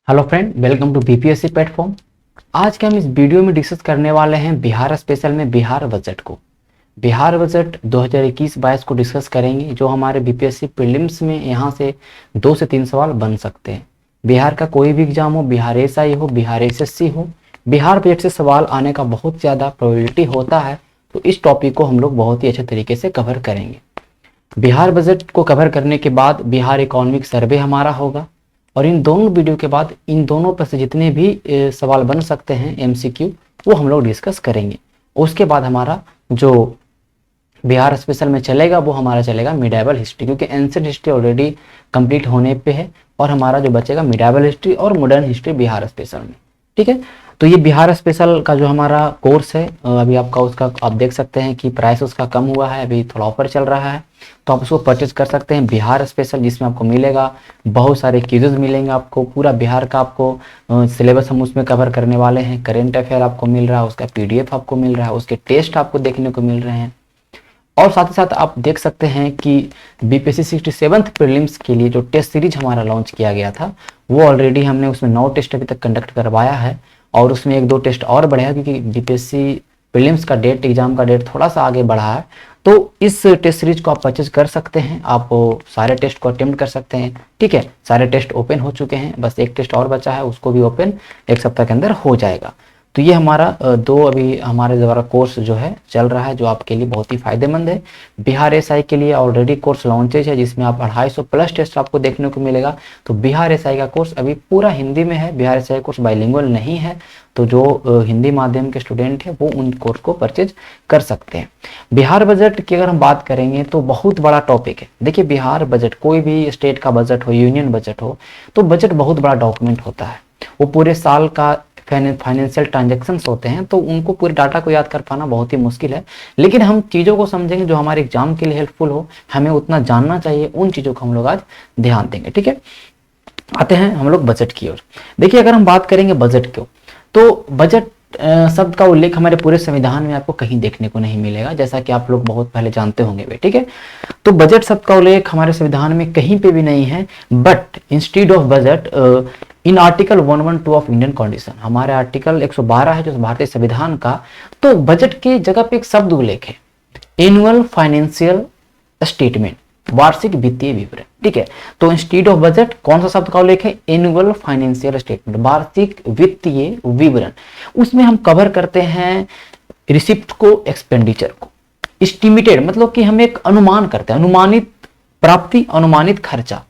Hello friend, welcome to BPSC platform. आज के हम इस वीडियो में डिस्कस करने वाले हैं बिहार स्पेशल में बिहार बजट को। बिहार बजट 2021-22 को डिस्कस करेंगे, जो हमारे बीपीएससी प्रीलिम्स में यहाँ से 2 से 3 सवाल बन सकते हैं। बिहार का कोई भी एग्जाम हो, बिहार एसआई हो, बिहार एसएससी हो, बिहार बजट से सवाल आने का बहुत ज़्यादा प्रोबेबिलिटी होता है। तो इस टॉपिक को हम लोग बहुत ही अच्छे तरीके से कवर करेंगे। बिहार बजट को कवर करने के बाद बिहार इकोनॉमिक सर्वे हमारा होगा, और इन दोनों वीडियो के बाद इन दोनों पर से जितने भी सवाल बन सकते हैं एमसीक्यू, वो हम लोग डिस्कस करेंगे। उसके बाद हमारा जो बिहार स्पेशल में चलेगा वो हमारा चलेगा मिडाइवल हिस्ट्री, क्योंकि एंशिएंट हिस्ट्री ऑलरेडी कंप्लीट होने पे है, और हमारा जो बचेगा मिडाइवल हिस्ट्री और मॉडर्न हिस्ट्री बिहार स्पेशल में। ठीक है, तो ये बिहार स्पेशल का जो हमारा कोर्स है, अभी आपका उसका आप देख सकते हैं कि प्राइस उसका कम हुआ है, अभी थोड़ा ऑफर चल रहा है, तो आप उसको परचेज कर सकते हैं। बिहार स्पेशल, जिसमें आपको मिलेगा बहुत सारे क्विज़ मिलेंगे, आपको पूरा बिहार का आपको सिलेबस हम उसमें कवर करने वाले हैं। करेंट अफेयर आपको मिल रहा है, उसका पीडीएफ आपको मिल रहा है, उसके टेस्ट आपको देखने को मिल रहे हैं, और साथ ही साथ आप देख सकते हैं कि बीपीएससी 67th प्रीलिम्स के लिए जो टेस्ट सीरीज हमारा लॉन्च किया गया था, वो ऑलरेडी हमने उसमें 9 टेस्ट अभी तक कंडक्ट करवाया है, और उसमें 1-2 टेस्ट और बढ़ेगा, क्योंकि बीपीएससी प्रीलिम्स का डेट, एग्जाम का डेट थोड़ा सा आगे बढ़ा है। तो इस टेस्ट सीरीज को आप परचेज कर सकते हैं, आप सारे टेस्ट को अटेम्प्ट कर सकते हैं। ठीक है, सारे टेस्ट ओपन हो चुके हैं, बस एक टेस्ट और बचा है, उसको भी ओपन 1 सप्ताह के अंदर हो जाएगा। तो ये हमारा 2 अभी हमारे द्वारा कोर्स जो है चल रहा है, जो आपके लिए बहुत ही फायदेमंद है। बिहार एसआई के लिए ऑलरेडी कोर्स लॉन्चेज है, जिसमें आप 250 प्लस टेस्ट आपको देखने को मिलेगा। तो बिहार एसआई का कोर्स अभी पूरा हिंदी में है, बिहार एसआई कोर्स बाइलिंगुअल नहीं है, तो जो हिंदी माध्यम के स्टूडेंट हैं वो उन कोर्स को परचेज कर सकते हैं। बिहार बजट की अगर हम बात करेंगे तो बहुत बड़ा टॉपिक है। देखिए, बिहार बजट, कोई भी स्टेट का बजट हो, यूनियन बजट हो, तो बजट बहुत बड़ा डॉक्यूमेंट होता है। वो पूरे साल का फाइनेंशियल ट्रांजैक्शंस होते हैं, तो उनको पूरे डाटा को याद कर पाना बहुत ही मुश्किल है। लेकिन हम चीज़ों को समझेंगे जो हमारे एग्जाम के लिए हेल्पफुल हो, हमें उतना जानना चाहिए, उन चीज़ों को हम लोग आज ध्यान देंगे। ठीक है, आते हैं हम लोग बजट की ओर। देखिए, अगर हम बात करेंगे बजट की, तो बजट शब्द का उल्लेख हमारे पूरे संविधान में आपको कहीं देखने को नहीं मिलेगा, जैसा कि आप लोग बहुत पहले जानते होंगे वे। ठीक है, तो बजट शब्द का उल्लेख हमारे संविधान में कहीं पे भी नहीं है, but instead of budget in article 112 of Indian constitution, हमारे आर्टिकल 112 है जो भारतीय संविधान का, तो बजट की जगह पे एक शब्द उल्लेख है, एनुअल फाइनेंशियल स्टेटमेंट, वार्षिक वित्तीय विवरण। ठीक है, तो इंस्टीड ऑफ बजट कौन सा शब्द का उल्लेख है? एनुअल फाइनेंशियल स्टेटमेंट, वार्षिक वित्तीय विवरण। उसमें हम कवर करते हैं रिसिप्ट को, एक्सपेंडिचर को। एस्टिमेटेड मतलब कि हम एक अनुमान करते हैं, अनुमानित प्राप्ति, अनुमानित खर्चा,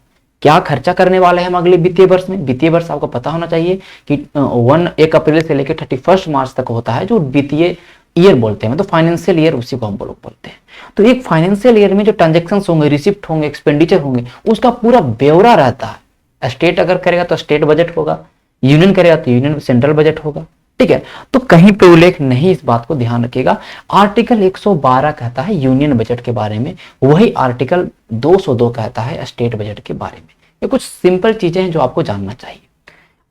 क्या खर्चा करने वाले हैं हम अगले वित्तीय वर्ष में। वित्तीय वर्ष आपको पता होना चाहिए कि 1 अप्रैल से लेकर 31 मार्च तक होता है, जो वित्तीय ईयर बोलते हैं, मतलब फाइनेंशियल ईयर, उसी को हम लोग बोलते हैं। तो एक फाइनेंशियल ईयर में जो ट्रांजेक्शन होंगे, रिसिप्ट होंगे, एक्सपेंडिचर होंगे, उसका पूरा ब्यौरा रहता है। स्टेट अगर करेगा तो स्टेट बजट होगा, यूनियन करेगा तो यूनियन सेंट्रल बजट होगा। ठीक है, तो कहीं पे उल्लेख नहीं, इस बात को ध्यान रखिएगा। आर्टिकल 112 कहता है यूनियन बजट के बारे में, वही आर्टिकल 202 कहता है स्टेट बजट के बारे में। ये कुछ सिंपल चीजें हैं जो आपको जानना चाहिए।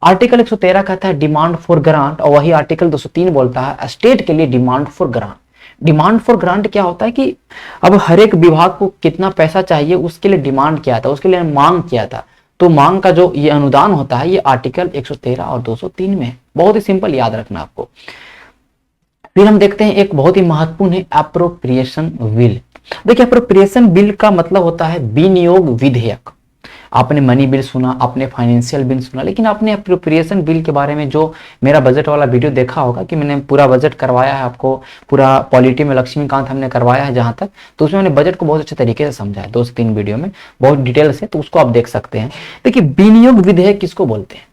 आर्टिकल 113 कहता है डिमांड फॉर ग्रांट, और वही आर्टिकल 203 बोलता है स्टेट के लिए demand for grant. Demand for grant क्या होता है कि अब हर एक विभाग को कितना पैसा चाहिए, उसके लिए डिमांड किया था, उसके लिए मांग किया था। तो मांग का जो ये अनुदान होता है, ये आर्टिकल 113 और 203 में है। बहुत ही सिंपल, याद रखना आपको। फिर हम देखते हैं एक बहुत ही महत्वपूर्ण है अप्रोप्रिएशन बिल। देखिए, अप्रोप्रिएशन बिल का मतलब होता है विनियोग विधेयक। आपने मनी बिल सुना, आपने फाइनेंशियल बिल सुना, लेकिन आपने अप्रोप्रिएशन बिल के बारे में जो मेरा बजट वाला वीडियो देखा होगा कि मैंने पूरा बजट करवाया है आपको, पूरा पॉलिटी में लक्ष्मीकांत हमने करवाया है जहां तक, तो उसमें मैंने बजट को बहुत अच्छे तरीके से समझा है, 2 से 3 वीडियो में बहुत डिटेल से, तो उसको आप देख सकते हैं। देखिए, विनियोग विधेयक किसको बोलते हैं?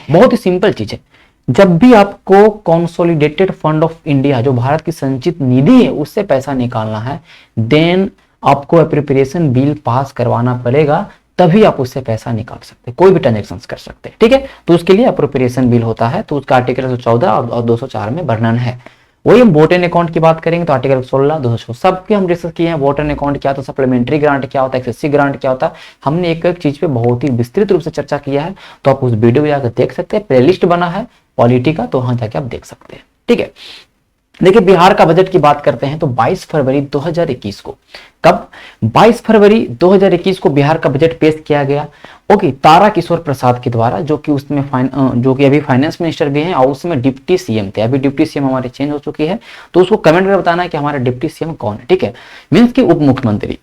बहुत ही सिंपल चीज है। जब भी आपको कंसोलिडेटेड फंड ऑफ इंडिया, जो भारत की संचित निधि है, उससे पैसा निकालना है, देन आपको अप्रोप्रिएशन बिल पास करवाना पड़ेगा, तभी आप उससे पैसा निकाल सकते हैं, कोई भी ट्रांजेक्शन कर सकते हैं। ठीक है, तो उसके लिए अप्रोप्रिएशन बिल होता है, तो उसका आर्टिकल 114 और 204 में वर्णन है। वही हम वोट एंड अकाउंट की बात करेंगे तो आर्टिकल 16, 216 सबके हम डिस्कस किए हैं। वोट एंड अकाउंट क्या होता है, सप्लीमेंट्री ग्रांट क्या होता है, एक्सेसिव ग्रांट क्या होता है, हमने एक एक चीज पे बहुत ही विस्तृत रूप से चर्चा किया है, तो आप उस वीडियो में जाकर देख सकते हैं। प्लेलिस्ट बना है पॉलिटी का, तो वहां जाके आप देख सकते हैं। ठीक है, देखिए बिहार का बजट की बात करते हैं तो 22 फरवरी 2021 को, कब, 22 फरवरी 2021 को बिहार का बजट पेश किया गया। ओके, तारा किशोर प्रसाद के द्वारा, जो कि उसमें जो कि अभी फाइनेंस मिनिस्टर भी हैं और उसमें डिप्टी सीएम थे। अभी डिप्टी सीएम हमारे चेंज हो चुकी है, तो उसको कमेंट में बताना है कि हमारा डिप्टी सीएम कौन है, ठीक है, मीन्स की उप मुख्यमंत्री।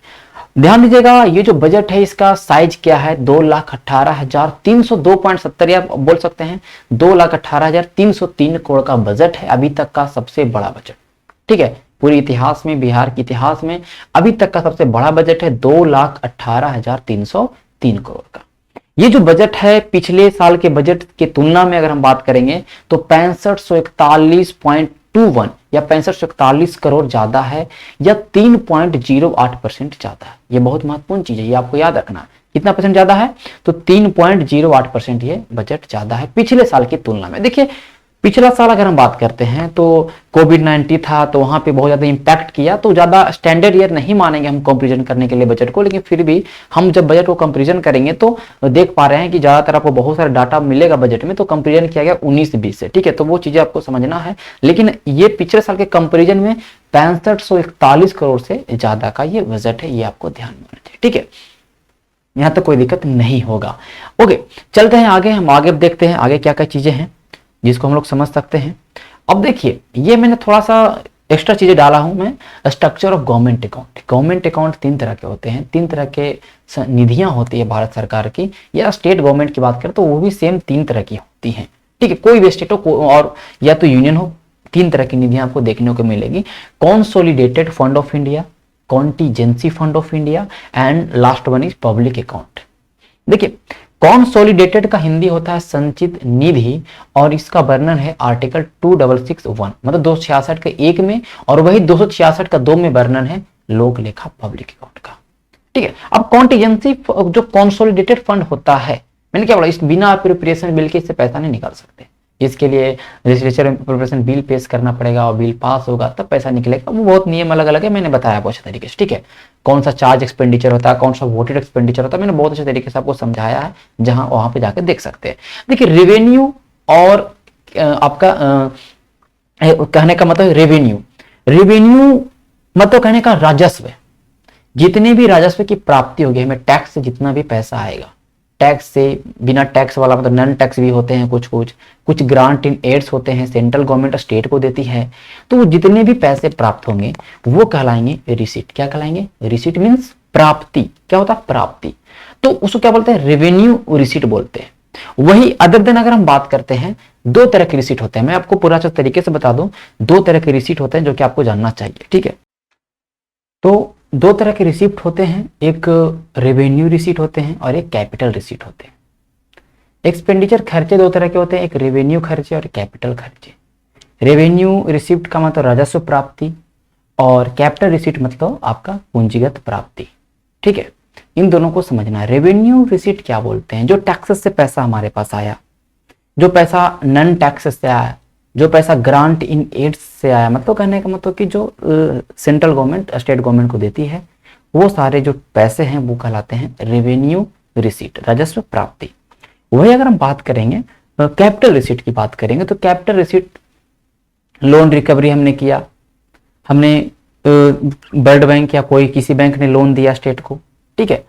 ध्यान दीजिएगा, ये जो बजट है इसका साइज क्या है, 2,18,302.70, या बोल सकते हैं 2,18,303 करोड़ का बजट है, अभी तक का सबसे बड़ा बजट, ठीक है, पूरे इतिहास में, बिहार के इतिहास में अभी तक का सबसे बड़ा बजट है 2,18,303 करोड़ का। ये जो बजट है पिछले साल के बजट के तुलना में अगर हम बात करेंगे तो 6541 या 6541 करोड़ ज्यादा है, या 3.08% ज्यादा है। ये बहुत महत्वपूर्ण चीज है, ये आपको याद रखना है। कितना परसेंट ज्यादा है, तो 3.08% ये बजट ज्यादा है पिछले साल की तुलना में। देखिए पिछला साल अगर हम बात करते हैं तो कोविड-19 था, तो वहां पे बहुत ज्यादा इंपैक्ट किया, तो ज्यादा स्टैंडर्ड ईयर नहीं मानेंगे हम कंपैरिजन करने के लिए बजट को, लेकिन फिर भी हम जब बजट को कंपैरिजन करेंगे तो देख पा रहे हैं कि ज्यादातर आपको बहुत सारा डाटा मिलेगा बजट में, तो कंपैरिजन किया गया 19-20 से, ठीक है, तो वो चीजें आपको समझना है। लेकिन ये पिछले साल के कंपेरिजन में 6541 करोड़ से ज्यादा का ये बजट है, ये आपको ध्यान में रखना चाहिए, ठीक है, यहां तक कोई दिक्कत नहीं होगा। ओके, चलते हैं आगे, हम आगे देखते हैं आगे क्या क्या चीजें हैं जिसको हम लोग समझ सकते हैं। अब देखिए, ये मैंने थोड़ा सा एक्स्ट्रा चीजें डाला हूं मैं, structure of government account. Government account 3 तरह के होते हैं, 3 तरह के निधियां होती है भारत सरकार की, या स्टेट गवर्नमेंट की बात करें तो वो भी सेम 3 तरह की होती हैं, ठीक है, कोई भी स्टेट हो और या तो यूनियन हो, 3 तरह की निधियां आपको देखने को मिलेगी। Consolidated fund of India, contingency fund of India, and last one is public account. देखिए कॉन्सोलिडेटेड का हिंदी होता है संचित निधि, और इसका वर्णन है आर्टिकल 2661, मतलब 266 के 1 में, और वही 266 का 2 में वर्णन है लोक लेखा पब्लिक अकाउंट का, ठीक है। अब कॉन्टीजेंसी जो कॉन्सोलिडेटेड फंड होता है, मैंने क्या बोला, इस बिना अप्रोप्रिएशन बिल के इससे पैसा नहीं निकाल सकते, इसके लिए लेजिस्लेचर अप्रोप्रिएशन बिल पेश करना पड़ेगा और बिल पास होगा तब पैसा निकलेगा। वो बहुत नियम अलग अलग है, मैंने बताया आपको अच्छे तरीके से, ठीक है, कौन सा चार्ज एक्सपेंडिचर होता है, कौन सा वोटेड एक्सपेंडिचर होता है, मैंने बहुत अच्छे तरीके से आपको समझाया है, जहां वहां पे जाकर देख सकते हैं। देखिए रेवेन्यू और आपका कहने का मतलब रेवेन्यू, रेवेन्यू मतलब कहने का राजस्व, जितने भी राजस्व की प्राप्ति होगी, हमें टैक्स से जितना भी पैसा आएगा, टैक्स से, बिना टैक्स वाला मतलब नॉन टैक्स भी होते हैं, कुछ ग्रांट इन एड्स होते हैं, सेंट्रल गवर्नमेंट स्टेट को देती है, तो वो जितने भी पैसे प्राप्त होंगे वो कहलाएंगे रिसीट। क्या कहलाएंगे? रिसीट मीन्स प्राप्ति। क्या होता है? प्राप्ति। तो उसको क्या बोलते हैं? रेवेन्यू रिसीट बोलते हैं। वही अदर देन अगर हम बात करते हैं, 2 तरह के रिसीट होते हैं, मैं आपको पूरा अच्छे तरीके से बता दूं, 2 तरह के रिसीट होते हैं जो कि आपको जानना चाहिए, ठीक है। तो 2 तरह के रिसीट होते हैं, एक रेवेन्यू रिसीट होते हैं और एक कैपिटल रिसीट होते हैं। एक्सपेंडिचर खर्चे 2 तरह के होते हैं, एक रेवेन्यू खर्चे और कैपिटल खर्चे। रेवेन्यू रिसीट का मतलब राजस्व प्राप्ति, और कैपिटल रिसीट मतलब आपका पूंजीगत प्राप्ति, ठीक है। इन दोनों को समझना है। रेवेन्यू रिसीट क्या बोलते हैं? जो टैक्सेस से पैसा हमारे पास आया, जो पैसा नॉन टैक्सेस से आया, जो पैसा ग्रांट इन एड्स से आया, मतलब कहने का मतलब कि जो सेंट्रल गवर्नमेंट स्टेट गवर्नमेंट को देती है, वो सारे जो पैसे हैं वो कहलाते हैं रेवेन्यू रिसीट, राजस्व प्राप्ति। वही अगर हम बात करेंगे कैपिटल रिसीट की बात करेंगे, तो कैपिटल रिसीट लोन रिकवरी हमने किया, हमने वर्ल्ड बैंक या कोई किसी बैंक ने लोन दिया स्टेट को, ठीक है।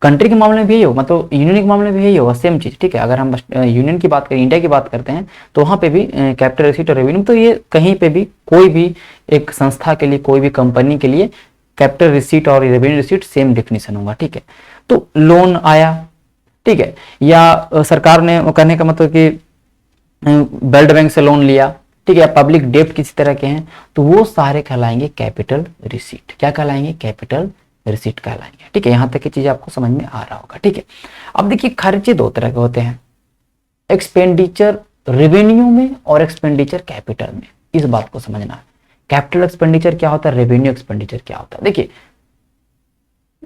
कंट्री के मामले में भी यही होगा, मतलब यूनियन के मामले में भी यही होगा, सेम चीज, ठीक है। अगर हम यूनियन की बात करें, इंडिया की बात करते हैं, तो वहां पे भी कैपिटल रिसीट और रेवेन्यू, तो ये कहीं पे भी कोई भी एक संस्था के लिए, कोई भी कंपनी के लिए कैपिटल रिसीट और रेवेन्यू रिसीट सेम डेफिनेशन होगा, ठीक है। तो लोन आया, ठीक है, या सरकार ने, कहने का मतलब कि वर्ल्ड बैंक से लोन लिया, ठीक है, पब्लिक डेब्ट किसी तरह के हैं, तो वो सारे कहलाएंगे कैपिटल रिसीट। क्या कहलाएंगे? कैपिटल रिसीट कहलाएंगे, ठीक है। यहां तक की चीज आपको समझ में आ रहा होगा, ठीक है। अब देखिए खर्चे 2 तरह के होते हैं, एक्सपेंडिचर रेवेन्यू में और एक्सपेंडिचर कैपिटल में। इस बात को समझना है, कैपिटल एक्सपेंडिचर क्या होता है, रेवेन्यू एक्सपेंडिचर क्या होता है। देखिए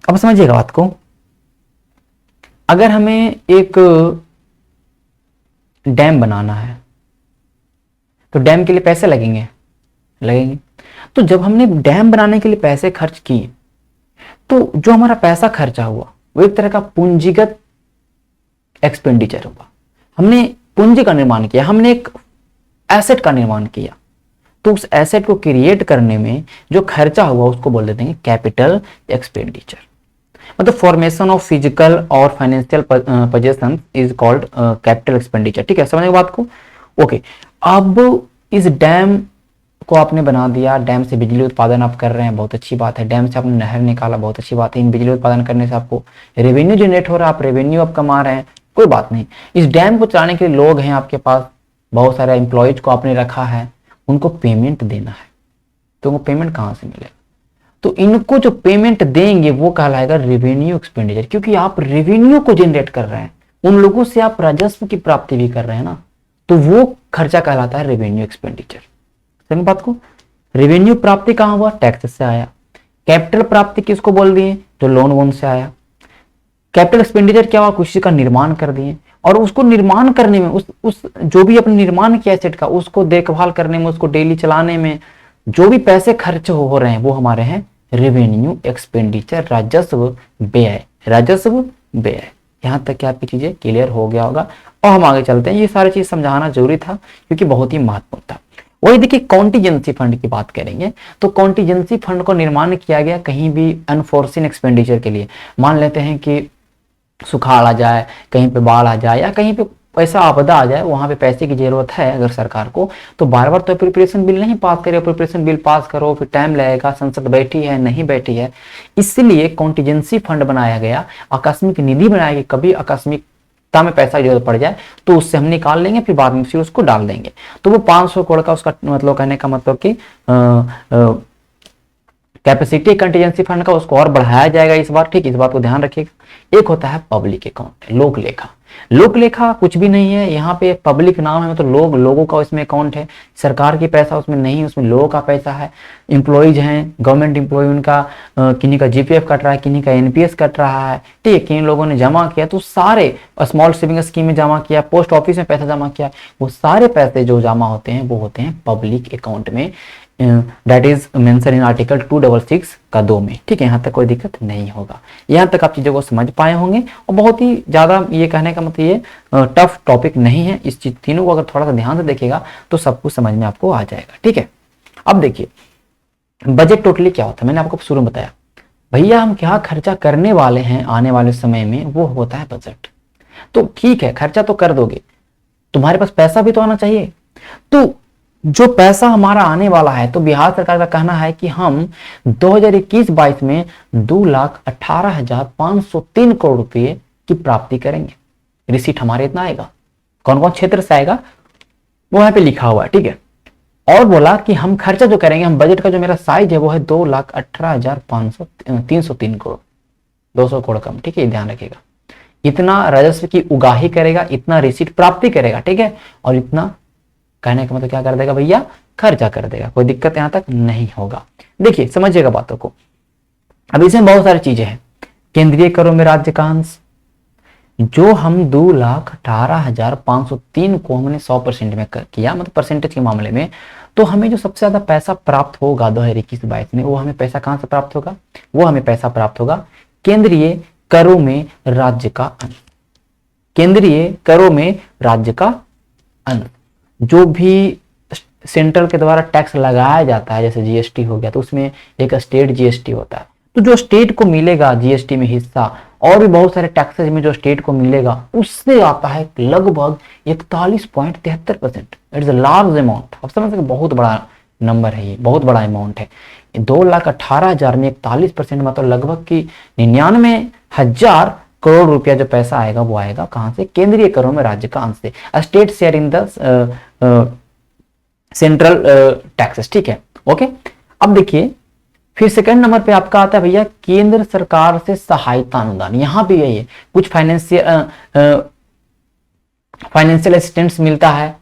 अब समझिएगा बात को, अगर हमें एक डैम बनाना है तो डैम के लिए पैसे लगेंगे, तो जब हमने डैम बनाने के लिए पैसे खर्च किए, तो जो हमारा पैसा खर्चा हुआ वो एक तरह का पूंजीगत एक्सपेंडिचर हुआ। हमने पूंजी का निर्माण किया, हमने एक एसेट का निर्माण किया, तो उस एसेट को क्रिएट करने में जो खर्चा हुआ उसको बोल देते हैं कैपिटल एक्सपेंडिचर। मतलब फॉर्मेशन ऑफ फिजिकल और financial position is called capital expenditure. ठीक है, समझ गए बात को। ओके, अब इस डैम को आपने बना दिया, डैम से बिजली उत्पादन आप कर रहे हैं, बहुत अच्छी बात है। डैम से आपने नहर निकाला, बहुत अच्छी बात है। इन बिजली उत्पादन करने से आपको रेवेन्यू जनरेट हो रहा है, आप रेवेन्यू आप कमा रहे हैं, कोई बात नहीं। इस डैम को चलाने के लिए लोग हैं आपके पास, बहुत सारे एम्प्लॉयज को आपने रखा है, उनको पेमेंट देना है, तो उनको पेमेंट कहाँ से मिलेगा? तो इनको जो पेमेंट देंगे वो कहलाएगा रेवेन्यू एक्सपेंडिचर, क्योंकि आप रेवेन्यू को जनरेट कर रहे हैं, उन लोगों से आप राजस्व की प्राप्ति भी कर रहे हैं ना, तो वो खर्चा कहलाता है रेवेन्यू एक्सपेंडिचर। समझ बात को। रेवेन्यू प्राप्ति कहां हुआ? टैक्स से आया। कैपिटल प्राप्ति किसको बोल दिए? जो लोन वोन से आया। कैपिटल एक्सपेंडिचर क्या हुआ? किसी का निर्माण कर दिए, और उसको निर्माण करने में उस जो भी अपने निर्माण किया एसेट का, उसको देखभाल करने में, उसको डेली चलाने में जो भी पैसे खर्च हो रहे हैं वो हमारे हैं रेवेन्यू एक्सपेंडिचर, राजस्व व्यय, राजस्व व्यय। यहां तक क्या आपकी चीजें क्लियर हो गया होगा। और हम आगे चलते हैं, ये सारी चीज समझाना जरूरी था क्योंकि बहुत ही महत्वपूर्ण था। वही देखिए, कॉन्टीजेंसी फंड की बात करेंगे तो कॉन्टीजेंसी फंड को निर्माण किया गया कहीं भी अनफोर्सिन एक्सपेंडिचर के लिए। मान लेते हैं कि सुखाड़ आ जाए, कहीं पे बाढ़ आ जाए, या कहीं पे ऐसा आपदा आ जाए, वहां पे पैसे की जरूरत है अगर सरकार को, तो बार बार तो अप्रोप्रिएशन बिल नहीं पास करे। अप्रोप्रिएशन बिल पास करो, फिर टाइम लगेगा, संसद बैठी है नहीं बैठी है, इसलिए कॉन्टीजेंसी फंड बनाया गया, आकस्मिक निधि बनाया गया। कभी आकस्मिकता में पैसा की जरूरत पड़ जाए तो उससे हम निकाल लेंगे, फिर बाद में फिर उसको डाल देंगे। तो वो 500 करोड़ का उसका मतलब, कहने का मतलब कि कैपेसिटी कंटीजेंसी फंड का, उसको और बढ़ाया जाएगा इस बार। ठीक, इस बात को ध्यान रखिएगा। एक होता है पब्लिक अकाउंट, लोक लेखा। लोक लेखा कुछ भी नहीं है, यहाँ पे पब्लिक नाम है, मतलब लोगों का इसमें अकाउंट है। सरकार की पैसा उसमें नहीं, उसमें लोगों का पैसा है। एम्प्लॉयज हैं, गवर्नमेंट एम्प्लॉय, उनका किन्हीं का जीपीएफ कट रहा है, किन्हीं का एनपीएस कट रहा है। ठीक है, किन लोगों ने जमा किया, तो सारे स्मॉल सेविंग स्कीम में जमा किया, पोस्ट ऑफिस में पैसा जमा किया, वो सारे पैसे जो जमा होते हैं वो होते हैं पब्लिक अकाउंट में। That is mention in article 266 का 2 में। ठीक है, यहाँ तक कोई दिक्कत नहीं होगा। यहाँ तक आप चीजों को समझ पाए होंगे, और बहुत ही ज्यादा ये कहने का मतलब ये टफ टॉपिक नहीं है। इस चीज तीनों को अगर थोड़ा सा ध्यान से देखेगा तो सब कुछ समझ में आपको आ जाएगा। ठीक है, अब देखिए बजट टोटली क्या होता है। मैंने आपको शुरू में बताया भैया हम क्या खर्चा करने वाले हैं आने वाले समय में, वो होता है बजट। तो ठीक है, खर्चा तो कर दोगे, तुम्हारे पास पैसा भी तो आना चाहिए। तो जो पैसा हमारा आने वाला है, तो बिहार सरकार का कहना है कि हम 2021-22 में 2,18,503 करोड़ रुपए की प्राप्ति करेंगे। रिसीट हमारे इतना आएगा। कौन कौन क्षेत्र से आएगा वो यहाँ पे लिखा हुआ है। ठीक है, और बोला कि हम खर्चा जो करेंगे, हम बजट का जो मेरा साइज है वो है 2,18,303 करोड़, 200 करोड़ कम। ठीक है, ध्यान रखिएगा। इतना राजस्व की उगाही करेगा, इतना रिसीट प्राप्ति करेगा। ठीक है, और इतना कहने का मतलब क्या कर देगा भैया? खर्चा कर देगा। कोई दिक्कत यहां तक नहीं होगा। देखिए समझिएगा बातों को। अब इसमें बहुत सारी चीजें हैं। केंद्रीय करों में राज्य का अंश, जो हम 2,18,503 को हमने 100% में किया, मतलब परसेंटेज के मामले में, तो हमें जो सबसे ज्यादा पैसा प्राप्त होगा 2021-22 में, वो हमें पैसा कहां से प्राप्त होगा? वो हमें पैसा प्राप्त होगा केंद्रीय करों में राज्य का अंश। केंद्रीय करों में राज्य का अंश, जो भी सेंट्रल के द्वारा टैक्स लगाया जाता है, जैसे जीएसटी हो गया, तो उसमें एक स्टेट जीएसटी होता है। तो जो स्टेट को मिलेगा जीएसटी में हिस्सा, और भी बहुत सारे टैक्सेस में जो स्टेट को मिलेगा, उससे आता है लगभग 41.73%। It's a large amount. आप समझ सकते, बहुत बड़ा नंबर है, ये बहुत बड़ा अमाउंट है। 2,18,000 में 41%, मतलब लगभग की 99,000 करोड़ रुपया जो पैसा आएगा वो आएगा कहां से? केंद्रीय करों में राज्य का अंश से। State share in the central taxes. ठीक है, ओके। अब देखिए फिर सेकंड नंबर पे आपका आता है भैया केंद्र सरकार से सहायता अनुदान। यहां भी यही है, कुछ फाइनेंशियल असिस्टेंस मिलता है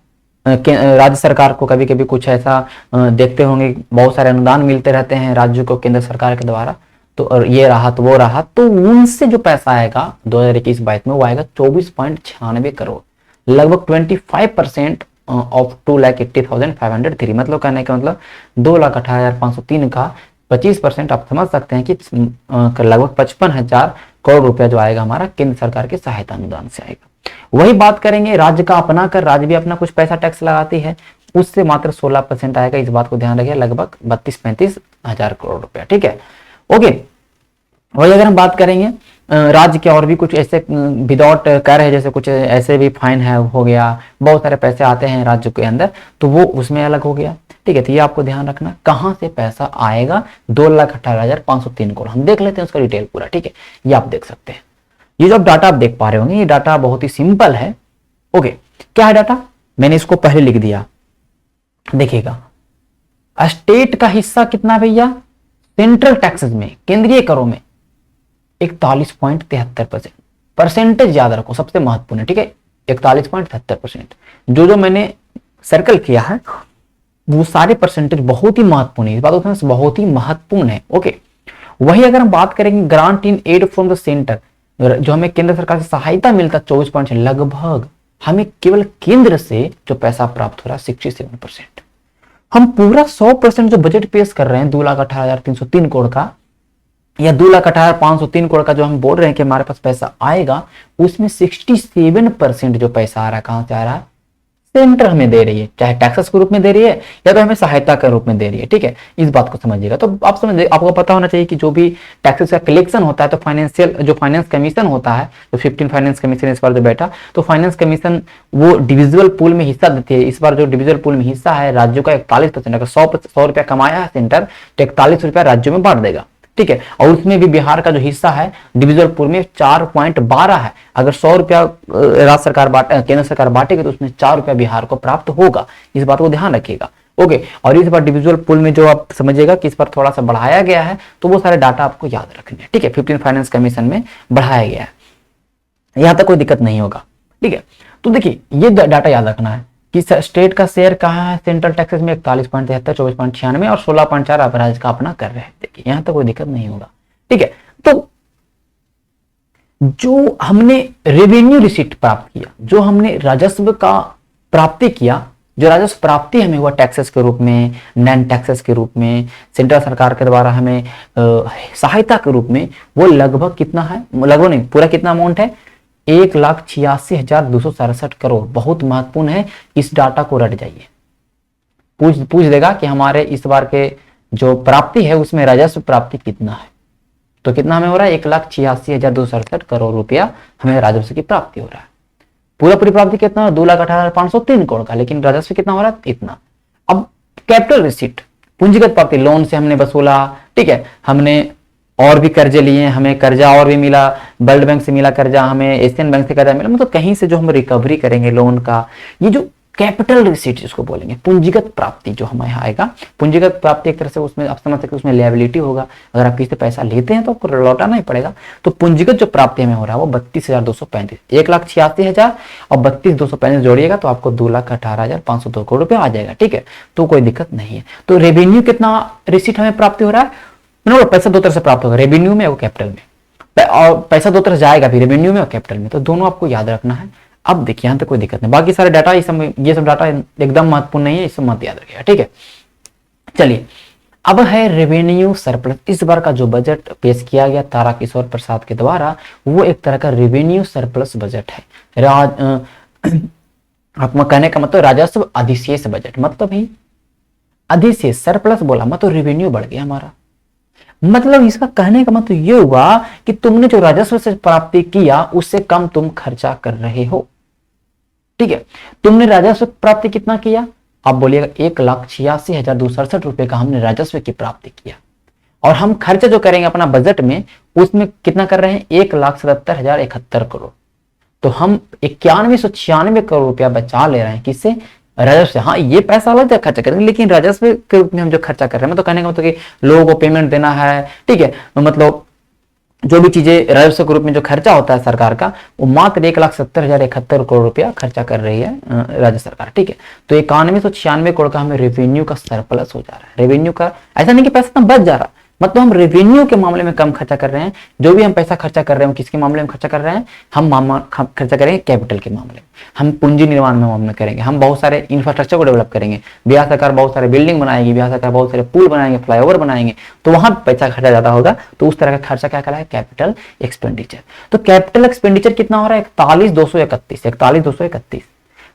राज्य सरकार को। कभी कभी कुछ ऐसा देखते होंगे, बहुत सारे अनुदान मिलते रहते हैं राज्यों को केंद्र सरकार के द्वारा। तो और ये रहा तो वो रहा, तो उनसे जो पैसा आएगा 2021-22 में वो आएगा 24.96 करोड़, लगभग 25% ऑफ 2,80,503। मतलब कहने का मतलब 2,18,503 का 25% आप समझ सकते हैं कि लगभग 55,000 करोड़ रुपया जो आएगा हमारा केंद्र सरकार के सहायता अनुदान से आएगा। वही बात करेंगे राज्य का अपना कर, राज्य भी अपना कुछ पैसा टैक्स लगाती है, उससे मात्र 16% आएगा। इस बात को ध्यान रखिए, लगभग 32-35 हजार करोड़ रुपया। ठीक है, ओके। वही अगर हम बात करेंगे राज्य के और भी कुछ ऐसे विदाउट कर है, जैसे कुछ ऐसे भी फाइन है हो गया, बहुत सारे पैसे आते हैं राज्य के अंदर, तो वो उसमें अलग हो गया। ठीक है, तो ये आपको ध्यान रखना कहां से पैसा आएगा। 2,18,503 करोड़ हम देख लेते हैं उसका डिटेल पूरा। ठीक है, ये आप देख सकते हैं। ये जो डाटा आप देख पा रहे होंगे, ये डाटा बहुत ही सिंपल है। ओके, क्या है डाटा, मैंने इसको पहले लिख दिया। देखिएगा, स्टेट का हिस्सा कितना भैया, सेंट्रल टैक्सेस में, केंद्रीय करों में 41.73%। परसेंटेज याद रखो, सबसे महत्वपूर्ण है। ठीक है, 41.73%। जो मैंने सर्कल किया है वो सारे परसेंटेज बहुत ही महत्वपूर्ण है, इस बात को बहुत ही महत्वपूर्ण है। ओके, वही अगर हम बात करेंगे grant in aid from the centre, जो हमें केंद्र सरकार से सहायता मिलता है 24%, लगभग हमें केवल केंद्र से जो पैसा प्राप्त हो रहा है 67%। हम पूरा 100% जो बजट पेश कर रहे हैं 2,18,303 करोड़ का या 2,18,503 करोड़ का, जो हम बोल रहे हैं कि हमारे पास पैसा आएगा, उसमें 67% जो पैसा आ रहा है कहां से आ रहा है, सेंटर हमें दे रही है, चाहे टैक्सेस के रूप में दे रही है या तो हमें सहायता के रूप में दे रही है। ठीक है, इस बात को समझिएगा। तो आप समझिए, आपको पता होना चाहिए कि जो भी टैक्सेस का कलेक्शन होता है, तो फाइनेंशियल जो फाइनेंस कमीशन होता है, तो 15 फाइनेंस कमीशन इस बार जो बैठा, तो फाइनेंस कमीशन वो डिविजिबल पूल में हिस्सा देती है। इस बार जो डिविजिबल पूल में हिस्सा है राज्यों का 41%। अगर 100 रुपया कमाया है सेंटर, तो 41 रुपया राज्यों में बांट देगा। ठीक है, और उसमें भी बिहार का जो हिस्सा है डिविजिबल पूल में 4.12 है। अगर 100 रुपया राज्य सरकार केंद्र सरकार बांटेगी, तो उसमें 4 रुपया बिहार को प्राप्त होगा। इस बात को ध्यान रखिएगा। ओके, और इस बार डिविजिबल पूल में जो आप समझिएगा कि इस बार थोड़ा सा बढ़ाया गया है, तो वो सारे डाटा आपको याद रखने हैं। ठीक है, 15 फाइनेंस कमीशन में बढ़ाया गया है, यहां तक कोई दिक्कत नहीं होगा। ठीक है, तो देखिए ये डाटा याद रखना है कि स्टेट का शेयर कहाँ है सेंट्रल टैक्सेस में, 41.73, 24.96 और 16.4 आप राज्य का अपना कर रहे हैं। देखिए यहां तक कोई दिक्कत नहीं होगा। ठीक है, तो जो हमने रेवेन्यू रिसीट प्राप्त किया, जो हमने राजस्व का प्राप्ति किया, जो राजस्व प्राप्ति हमें हुआ टैक्सेस के रूप में, नॉन टैक्सेस के रूप में, सेंट्रल सरकार के द्वारा हमें सहायता के रूप में, वो लगभग कितना है, लगभग नहीं पूरा कितना अमाउंट है, 1,86,267 करोड़। बहुत महत्वपूर्ण है, इस डाटा को रट जाइए, पूछ देगा कि हमारे इस बार के जो प्राप्ति है उसमें राजस्व प्राप्ति कितना है, तो कितना हमें हो रहा है, 1,86,267 करोड़ रुपया हमें राजस्व की प्राप्ति हो रहा है। पूरी प्राप्ति कितना है, 2,18,503 करोड़ का, लेकिन राजस्व कितना हो रहा है, इतना। अब कैपिटल रिसीट, पूंजीगत प्राप्ति, लोन से हमने वसूला। ठीक है, हमने और भी कर्जे लिए, हमें कर्जा और भी मिला, वर्ल्ड बैंक से मिला कर्जा, हमें एशियन बैंक से कर्जा मिला, मतलब कहीं से जो हम रिकवरी करेंगे लोन का, ये जो कैपिटल रिसीट जिसको बोलेंगे, पूंजीगत प्राप्ति जो हमें आएगा। पूंजीगत प्राप्ति एक तरह से उसमें आप समझ सकते, उसमें लायबिलिटी होगा, अगर आप किसी से पैसा लेते हैं तो आपको लौटाना ही पड़ेगा। तो पूंजीगत जो प्राप्ति हमें हो रहा है वो 32,235, 1,86,000 और 32,235 जोड़िएगा तो आपको 2,18,502 करोड़ रुपया आ जाएगा। ठीक है, तो कोई दिक्कत नहीं है। तो रेवेन्यू कितना रिसीट हमें प्राप्ति हो रहा है, पैसा दो तरह से प्राप्त होगा, रेवेन्यू में और कैपिटल में, और पैसा दो तरह से जाएगा भी, रेवेन्यू में और कैपिटल में, तो दोनों आपको याद रखना है। अब देखिए यहां तक कोई दिक्कत नहीं, बाकी सारे डाटा ये सब डाटा एकदम महत्वपूर्ण नहीं है, इससे मत याद रखिएगा। ठीक है, चलिए अब है रेवेन्यू सरप्लस। इस बार का जो बजट पेश किया गया ताराकिशोर प्रसाद के द्वारा, वो एक तरह का रेवेन्यू सरप्लस बजट है। आप कहने का मतलब राजस्व अधिशेष बजट, मतलब ही अधिशेष, सरप्लस बोला मतलब रेवेन्यू बढ़ गया हमारा, मतलब इसका कहने का मतलब ये हुआ कि तुमने जो राजस्व से प्राप्ति किया उससे कम तुम खर्चा कर रहे हो। ठीक है, तुमने राजस्व प्राप्ति कितना किया, आप बोलिएगा 1,86,267 रुपए का हमने राजस्व की प्राप्ति किया, और हम खर्चा जो करेंगे अपना बजट में उसमें कितना कर रहे हैं, 1,77,071 करोड़। तो हम 9196 करोड़ रुपया बचा ले रहे हैं, किससे, राजस्व से। हाँ, ये पैसा अलग जगह खर्चा करेंगे, लेकिन राजस्व के रूप में हम जो खर्चा कर रहे हैं, मतलब कहने का मतलब कि लोगों को पेमेंट देना है। ठीक है, मतलब जो भी चीजें राजस्व के रूप में जो खर्चा होता है सरकार का, वो मात्र 1,70,071 करोड़ रुपया खर्चा कर रही है राज्य सरकार। ठीक है, तो 9196 करोड़ का हमें रेवेन्यू का सरप्लस हो जा रहा है। रेवेन्यू का ऐसा नहीं कि पैसा बच जा रहा, मतलब हम रेवेन्यू के मामले में कम खर्चा कर रहे हैं। जो भी हम पैसा खर्चा कर रहे हैं किसके मामले में खर्चा कर रहे हैं, हम खर्चा करेंगे कैपिटल के मामले में, हम पूंजी निर्माण में मामले में करेंगे, हम बहुत सारे इंफ्रास्ट्रक्चर को डेवलप करेंगे। बिहार सरकार बहुत सारे बिल्डिंग बनाएगी, बिहार सरकार बहुत सारे पुल बनाएंगे, फ्लाईओवर बनाएंगे, तो वहां पैसा खर्चा ज्यादा होगा, तो उस तरह का खर्चा क्या कहलाएगा, कैपिटल एक्सपेंडिचर। तो कैपिटल एक्सपेंडिचर कितना हो रहा है, 41,231।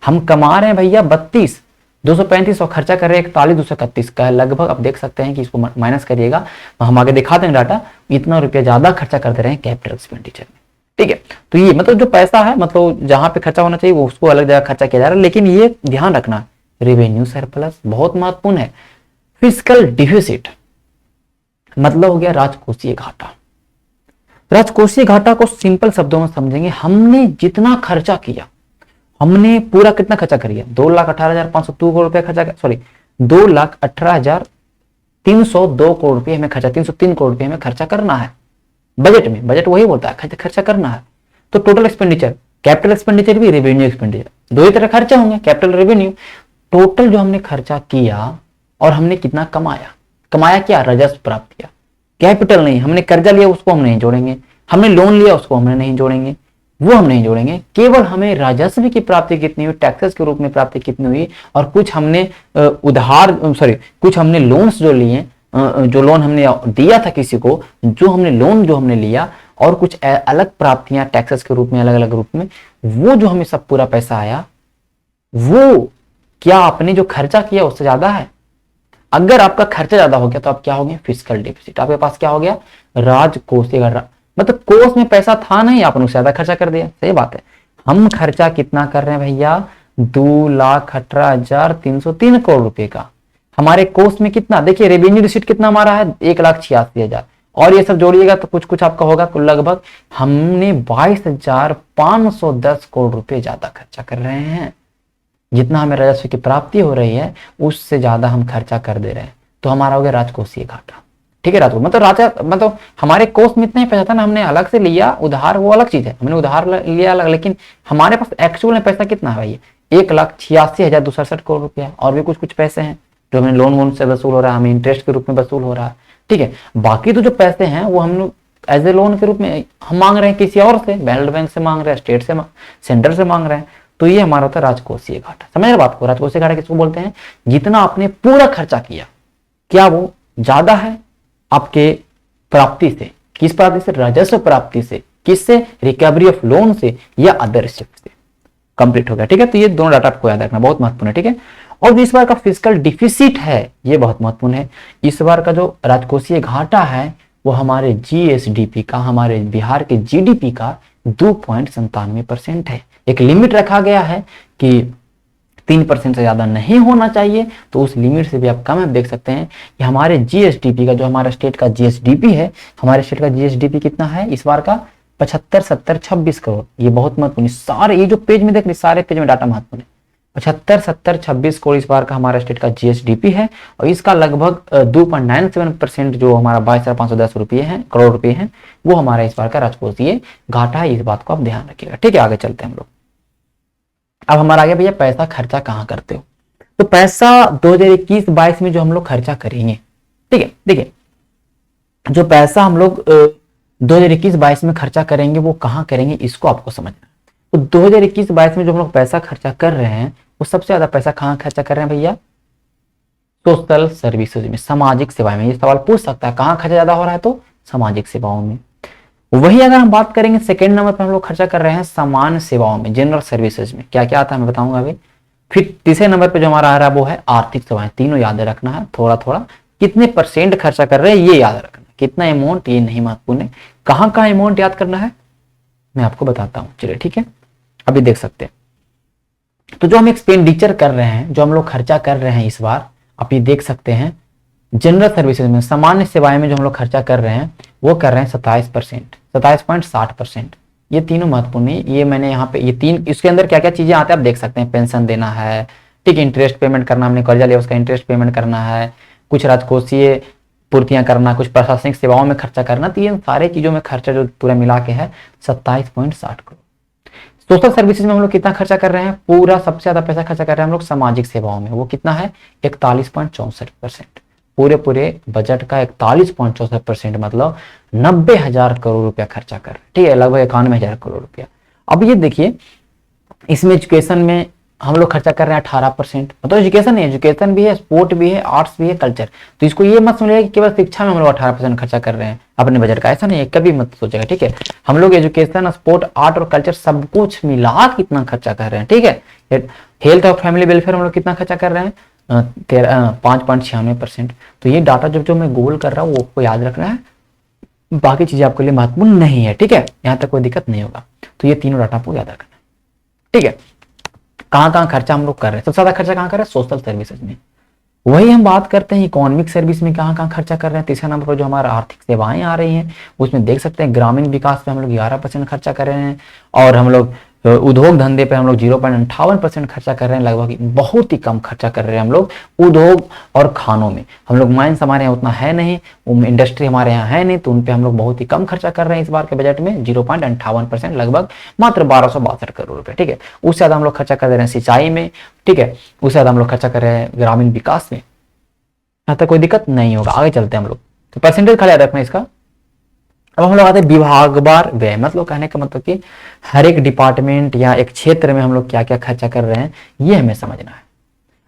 हम कमा रहे हैं भैया 32, 235 और खर्चा कर रहे हैं 41,231 का लगभग। आप देख सकते हैं कि इसको माइनस करिएगा, हम आगे दिखाते हैं डाटा, इतना रुपया ज्यादा खर्चा कर दे रहे हैं कैपिटल एक्सपेंडिचर में। ठीक है, तो ये मतलब जो पैसा है, मतलब जहां पे खर्चा होना चाहिए वो उसको अलग जगह खर्चा किया जा रहा है। लेकिन ये ध्यान रखना, रेवेन्यू सरप्लस बहुत महत्वपूर्ण है। फिस्कल डिफिसिट मतलब हो गया राजकोषीय घाटा। राजकोषीय घाटा को सिंपल शब्दों में समझेंगे, हमने जितना खर्चा किया, हमने पूरा कितना खर्चा करिए, 2,18,502 करोड़ रुपया खर्चा, सॉरी 2,18,302 करोड़ रुपये हमें खर्चा, 303 करोड़ रुपये हमें खर्चा करना है बजट में। बजट वही बोलता है खर्चा करना है। तो टोटल एक्सपेंडिचर, कैपिटल एक्सपेंडिचर भी, रेवेन्यू एक्सपेंडिचर, दो ही तरह खर्चा होंगे, कैपिटल रेवेन्यू। टोटल जो हमने खर्चा किया और हमने कितना कमाया, कमाया क्या, राजस्व प्राप्त किया। कैपिटल नहीं, हमने कर्जा लिया उसको हम नहीं जोड़ेंगे, हमने लोन लिया उसको हमने नहीं जोड़ेंगे, वो हम नहीं जोड़ेंगे। केवल हमें राजस्व की प्राप्ति कितनी हुई, टैक्सेस के रूप में प्राप्ति कितनी हुई, और कुछ हमने कुछ हमने लोन्स जो लिए, जो लोन हमने दिया था किसी को, जो हमने लिया, और कुछ अलग प्राप्तियां टैक्सेस के रूप में, अलग अलग रूप में, वो जो हमें सब पूरा पैसा आया, वो क्या आपने जो खर्चा किया उससे ज्यादा है। अगर आपका खर्चा ज्यादा हो गया तो आप क्या हो गए, फिस्कल डिफिसिट। आपके पास क्या हो गया, राजकोषीय घाटा, मतलब कोष में पैसा था नहीं, आपने उससे ज्यादा खर्चा कर दिया। सही बात है। हम खर्चा कितना कर रहे हैं भैया, 2,18,303 करोड़ रुपए का। हमारे कोष में कितना, देखिए रेवेन्यू रिसीट कितना हमारा है, 1,86,000, और ये सब जोड़िएगा तो कुछ कुछ आपका होगा, लगभग हमने 22,510 करोड़ रुपए ज्यादा खर्चा कर रहे हैं। जितना हमें राजस्व की प्राप्ति हो रही है उससे ज्यादा हम खर्चा कर दे रहे हैं, तो हमारा हो गया राजकोषीय घाटा। ठीक है, मतलब हमारे कोष में इतना ही पैसा था ना, हमने अलग से लिया उधार, वो अलग चीज है, हमने उधार लिया अलग, लेकिन हमारे पास एक्चुअल में पैसा कितना है भाई, 1,86,267 करोड़ रुपया, और भी कुछ कुछ पैसे हैं जो हमें लोन वोन से वसूल हो रहा है, हमें इंटरेस्ट के रूप में वसूल हो रहा है। ठीक है, बाकी तो जो पैसे हैं वो हम लोग एज ए लोन के रूप में हम मांग रहे हैं किसी और से, वर्ल्ड बैंक से मांग रहे हैं, स्टेट से, सेंटर से मांग रहे हैं, तो ये हमारा होता है राजकोषीय घाटा। समझ रहे बात को, राजकोषीय घाटा किसको बोलते हैं, जितना आपने पूरा खर्चा किया, क्या वो ज्यादा है आपके प्राप्ति से, किस प्राप्ति से, राजस्व प्राप्ति से, किससे, रिकवरी ऑफ लोन से, या अदर रिसिप्ट से। कंप्लीट हो गया। ठीक है, तो ये दोनों डाटा आपको याद रखना बहुत महत्वपूर्ण है। ठीक है, और इस बार का फिस्कल डिफिसिट है, ये बहुत महत्वपूर्ण है। इस बार का जो राजकोषीय घाटा है वो हमारे जीएसडीपी का, हमारे बिहार के जीडीपी का 2.97% है। एक लिमिट रखा गया है कि 3% से ज्यादा नहीं होना चाहिए, तो उस लिमिट से भी आप कम है। देख सकते हैं कि हमारे जीएसडीपी का, जो हमारा स्टेट का जीएसडीपी है, हमारे स्टेट का जीएसडीपी कितना है इस बार का, 75, 70, 26 करोड़। ये बहुत महत्वपूर्ण, सारे ये जो पेज में देख रहे, सारे पेज में डाटा महत्वपूर्ण है। 75, 70, 26 करोड़ इस बार का हमारा स्टेट का जीएसडीपी है, और इसका लगभग 2.97% जो हमारा 22,510 रुपये है, करोड़ रुपए हैं, वो हमारा इस बार का राजकोषीय घाटा है। इस बात को आप ध्यान रखिएगा। ठीक है, आगे चलते हैं हम लोग। अब हमारा आ गया भैया पैसा खर्चा कहाँ करते हो। तो पैसा 2021-22 में जो हम लोग खर्चा करेंगे, ठीक है, देखिए जो पैसा हम लोग 2021-22 में खर्चा करेंगे वो कहाँ करेंगे, इसको आपको समझना है। तो 2021-22 में जो हम लोग पैसा खर्चा कर रहे हैं वो सबसे ज्यादा पैसा कहाँ खर्चा कर रहे हैं भैया, सोशल सर्विसेज में, सामाजिक सेवाएं में। ये सवाल पूछ सकता है कहाँ खर्चा ज्यादा हो रहा है, तो सामाजिक सेवाओं में। वही अगर हम बात करेंगे सेकेंड नंबर पर हम लोग खर्चा कर रहे हैं सामान्य सेवाओं में, जनरल सर्विसेज में। क्या क्या आता है मैं बताऊंगा अभी। फिर तीसरे नंबर पे जो हमारा आ रहा है वो है आर्थिक सेवाएं। तीनों याद रखना है, थोड़ा थोड़ा कितने % खर्चा कर रहे हैं ये याद रखना, कितना अमाउंट ये नहीं महत्वपूर्ण है। कहाँ कहाँ अमाउंट याद करना है मैं आपको बताता हूँ, चलिए ठीक है। अभी देख सकते हैं, तो जो हम एक्सपेंडिचर कर रहे हैं, जो हम लोग खर्चा कर रहे हैं इस बार, आप ये देख सकते हैं जनरल सर्विसेज में, सामान्य सेवाएं में जो हम लोग खर्चा कर रहे हैं वो कर रहे हैं 27%, 27.60%। ये तीनों महत्वपूर्ण है। ये मैंने यहाँ पे ये तीन, इसके अंदर क्या क्या चीजें आती है आप देख सकते हैं। पेंशन देना है, ठीक, इंटरेस्ट पेमेंट करना, हमने कर्जा लिया उसका इंटरेस्ट पेमेंट करना है, कुछ राजकोषीय पूर्तियां करना, कुछ प्रशासनिक सेवाओं में खर्चा करना। तो ये सारे चीजों में खर्चा जो पूरा मिला के है 27.60 करोड़। सोशल सर्विसेज में हम लोग कितना खर्चा कर रहे हैं, पूरा सबसे ज्यादा पैसा खर्चा कर रहे हैं हम लोग सामाजिक सेवाओं में। वो कितना है 41.64%। पूरे बजट का 41.64%, मतलब 90,000 करोड़ रुपया खर्चा कर रहे हैं। ठीक है, लगभग 91,000 करोड़ रुपया। अब ये देखिए इसमें एजुकेशन में हम लोग खर्चा कर रहे हैं 18%। मतलब एजुकेशन है, एजुकेशन भी है, स्पोर्ट भी है, आर्ट्स भी है, कल्चर। तो इसको ये मत समझिएगा कि केवल शिक्षा में हम लोग 18% खर्चा कर रहे हैं अपने बजट का, ऐसा नहीं है, कभी मत सोचेगा, ठीक है। हम लोग एजुकेशन, स्पोर्ट, आर्ट और कल्चर सब कुछ मिला कितना खर्चा कर रहे हैं, ठीक है। हेल्थ और फैमिली वेलफेयर हम लोग कितना खर्चा कर रहे हैं, 5.96%। तो ये डाटा जो मैं गोल कर रहा हूँ वो आपको याद रखना है, बाकी चीजें आपके लिए महत्वपूर्ण नहीं है, ठीक है। यहाँ तक कोई दिक्कत नहीं होगा। तो ये तीनों डाटा आपको याद रखना है, ठीक है। कहाँ खर्चा हम लोग कर रहे हैं, सबसे ज्यादा खर्चा कहाँ कर रहे हैं, सोशल सर्विसेज में। वही हम बात करते हैं इकोनॉमिक सर्विस में कहाँ खर्चा कर रहे हैं। तीसरे नंबर पर जो हमारा आर्थिक सेवाएं आ रही हैं उसमें देख सकते हैं ग्रामीण विकास पे हम लोग 11% खर्चा कर रहे हैं, और हम लोग उद्योग धंधे पे हम लोग 0.58% खर्चा कर रहे हैं, लगभग बहुत ही कम खर्चा कर रहे हैं हम लोग उद्योग और खानों में। हम लोग माइंस हमारे यहाँ उतना है नहीं, इंडस्ट्री हमारे यहाँ है नहीं, तो उन पे हम लोग बहुत ही कम खर्चा कर रहे हैं इस बार के बजट में, 0.58%, लगभग मात्र 1262 करोड़ रुपए, ठीक है। उससे ज्यादा हम लोग खर्चा कर रहे हैं सिंचाई में, ठीक है। उससे ज्यादा हम लोग खर्चा कर रहे हैं ग्रामीण विकास में। यहाँ तक कोई दिक्कत नहीं होगा। आगे चलते हैं हम लोग, तो परसेंटेज खाली याद रखना इसका। अब हम लोग आते हैं विभागवार व्यय। मतलब कहने का मतलब कि हर एक डिपार्टमेंट या एक क्षेत्र में हम लोग क्या क्या खर्चा कर रहे हैं ये हमें समझना है।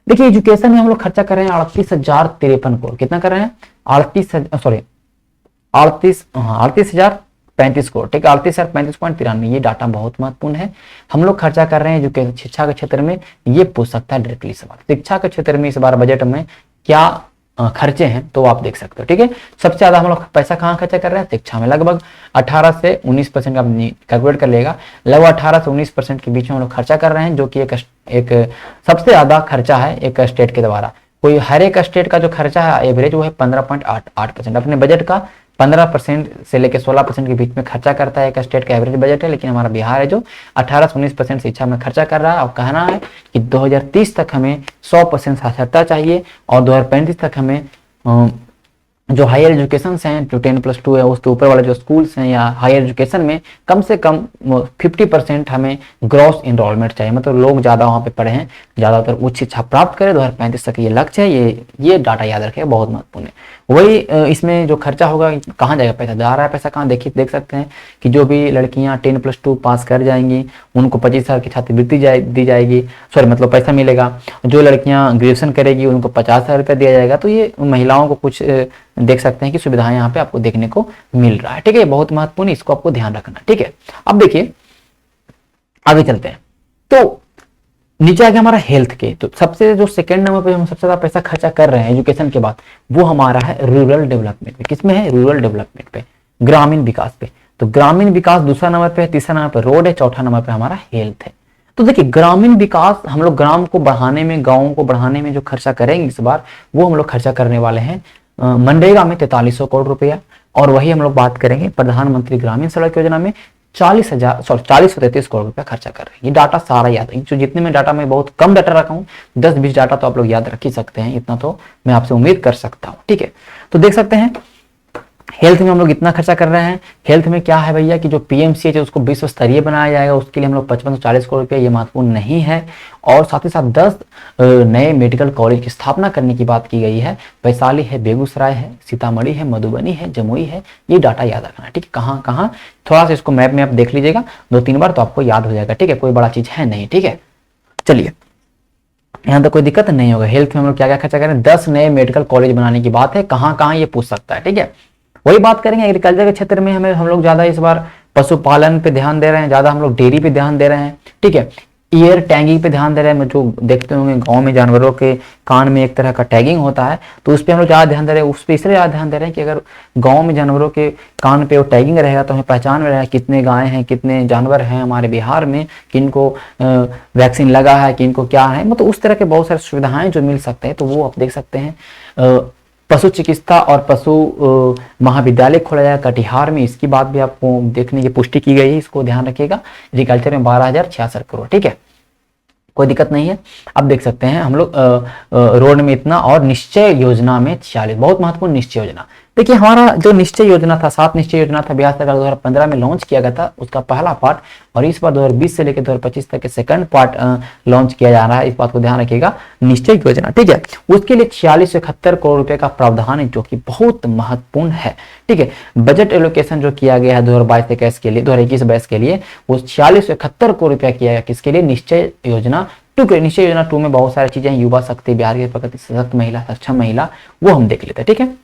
देखिए एजुकेशन में हम लोग खर्चा कर रहे हैं 38,053 करोड़। कितना कर रहे हैं, 38,035 करोड़, ठीक है, 38,035.93। ये डाटा बहुत महत्वपूर्ण है। हम लोग खर्चा कर रहे हैं एजुकेशन, शिक्षा के क्षेत्र में। ये पूछ सकता है डायरेक्टली सवाल, शिक्षा के क्षेत्र में इस बार बजट में क्या खर्चे हैं, तो आप देख सकते हो, ठीक है। सबसे ज्यादा हम लोग पैसा कहाँ खर्चा कर रहे हैं, शिक्षा में। लगभग 18 से 19% का कैलकुलेट कर लेगा, लगभग 18 से 19% के बीच में हम लोग खर्चा कर रहे हैं, जो कि एक सबसे ज्यादा खर्चा है एक स्टेट के द्वारा। कोई हर एक स्टेट का जो खर्चा है एवरेज वो है 15.88%। अपने बजट का 15% से लेकर 16% के बीच में खर्चा करता है एक स्टेट का एवरेज बजट है, लेकिन हमारा बिहार है जो 18 से 19% शिक्षा में खर्चा कर रहा है। और कहना है कि 2030 तक हमें 100% साक्षरता चाहिए, और 2035 तक हमें जो हायर एजुकेशन हैं, जो 10+2 है उसके ऊपर वाले जो स्कूल्स हैं या हायर एजुकेशन में कम से कम 50% हमें ग्रॉस इनरोलमेंट चाहिए, मतलब लोग ज्यादा वहां पे पढ़े हैं, ज्यादातर उच्च शिक्षा प्राप्त करें। 2035 तक ये लक्ष्य है, ये डाटा याद रखें, बहुत महत्वपूर्ण है। वही इसमें जो खर्चा होगा कहाँ जाएगा, पैसा जा रहा है, पैसा कहाँ देखिए देख सकते हैं कि जो भी लड़कियां 10+2 पास कर जाएंगी उनको 25,000 की छात्रवृत्ति दी जाएगी, सॉरी मतलब पैसा मिलेगा। जो लड़कियां ग्रेजुएशन करेगी उनको 50,000 रुपया दिया जाएगा। तो ये महिलाओं को कुछ देख सकते हैं कि सुविधाएं यहाँ पे आपको देखने को मिल रहा है, ठीक है। बहुत महत्वपूर्ण, इसको आपको ध्यान रखना, ठीक है। अब देखिए आगे चलते हैं, तो नीचे आ गया हमारा हेल्थ के। तो सबसे जो सेकंड नंबर पे हम सबसे ज्यादा पैसा खर्चा कर रहे हैं एजुकेशन के बाद, वो हमारा है रूरल डेवलपमेंट पे। किसमें है, रूरल डेवलपमेंट पे, ग्रामीण विकास पे। तो ग्रामीण विकास दूसरा नंबर पे है, तीसरा नंबर पे रोड है, चौथा नंबर पे हमारा हेल्थ है। तो देखिए ग्रामीण विकास हम लोग ग्राम को बढ़ाने में, गाँव को बढ़ाने में जो खर्चा करेंगे इस बार, वो हम लोग खर्चा करने वाले हैं मनरेगा में 4300 करोड़ रुपया। और वही हम लोग बात करेंगे प्रधानमंत्री ग्रामीण सड़क योजना में 40,33 करोड़ रुपया खर्चा कर रहे हैं। ये डाटा सारा याद है, जो जितने में डाटा मैं बहुत कम डाटा रखा हूँ, 10-20 डाटा तो आप लोग याद रख ही सकते हैं, इतना तो मैं आपसे उम्मीद कर सकता हूँ, ठीक है। तो देख सकते हैं हेल्थ में हम लोग इतना खर्चा कर रहे हैं। हेल्थ में क्या है भैया कि जो पीएमसीएच है उसको विश्व स्तरीय बनाया जाएगा, उसके लिए हम लोग 5540 करोड़ रुपया, ये महत्वपूर्ण नहीं है। और साथ ही साथ 10 नए मेडिकल कॉलेज की स्थापना करने की बात की गई है। वैशाली है, बेगूसराय है, सीतामढ़ी है, मधुबनी है, जमुई है। ये डाटा याद रखना है, ठीक है। कहाँ कहाँ थोड़ा सा इसको मैप में आप देख लीजिएगा 2-3 बार, तो आपको याद हो जाएगा, ठीक है। कोई बड़ा चीज है नहीं, ठीक है। चलिए यहाँ तो कोई दिक्कत नहीं होगा। हेल्थ में हम लोग क्या क्या खर्चा करें, 10 नए मेडिकल कॉलेज बनाने की बात है। कहाँ कहाँ ये पूछ सकता है, ठीक है। वही बात करेंगे एग्रीकल्चर के क्षेत्र में, हम लोग ज्यादा इस बार पशुपालन पे ध्यान दे रहे हैं, ज्यादा हम लोग डेयरी पे ध्यान दे रहे हैं, ठीक है। ईयर टैगिंग पे ध्यान दे रहे हैं, जो देखते होंगे गांव में जानवरों के कान में एक तरह का टैगिंग होता है, तो उस पर हम लोग ज्यादा ध्यान दे रहे हैं। उस पर इसलिए ज्यादा ध्यान दे रहे हैं कि अगर गांव में जानवरों के कान पे वो टैगिंग रहेगा तो हमें पहचान में रहेगा कितने गाय हैं, कितने जानवर हैं हमारे बिहार में, किनको वैक्सीन लगा है, किनको क्या है, मतलब उस तरह के बहुत सारी सुविधाएं जो मिल सकते हैं, तो वो आप देख सकते हैं। पशु चिकित्सा और पशु महाविद्यालय खोला जाएगा कटिहार में, इसकी बात भी आपको देखने की पुष्टि की गई है, इसको ध्यान रखिएगा। एग्रीकल्चर में 12,066 करोड़, ठीक है, कोई दिक्कत नहीं है। अब देख सकते हैं हम लोग रोड में इतना, और निश्चय योजना में 46, बहुत महत्वपूर्ण निश्चय योजना। देखिए हमारा जो निश्चय योजना था, 7 निश्चय योजना था, बिहार सरकार 2015 में लॉन्च किया गया था, उसका पहला पार्ट, और इस बार 2020 से लेकर 2025 तक के सेकंड पार्ट लॉन्च किया जा रहा है। इस बात को ध्यान रखिएगा, निश्चय योजना, ठीक है। उसके लिए 4671 करोड़ रुपए का प्रावधान है, जो कि बहुत महत्वपूर्ण है, ठीक है। बजट एलोकेशन जो किया गया है 2022-21 के लिए, 2021-22 के लिए, वो 4671 करोड़ रुपया किया गया, किसके लिए, निश्चय योजना टू के निश्चय योजना 2 में बहुत सारी चीजें हैं, युवा शक्ति, बिहार की प्रगति, सशक्त महिला, सक्षम महिला, वो हम देख लेते हैं। ठीक है,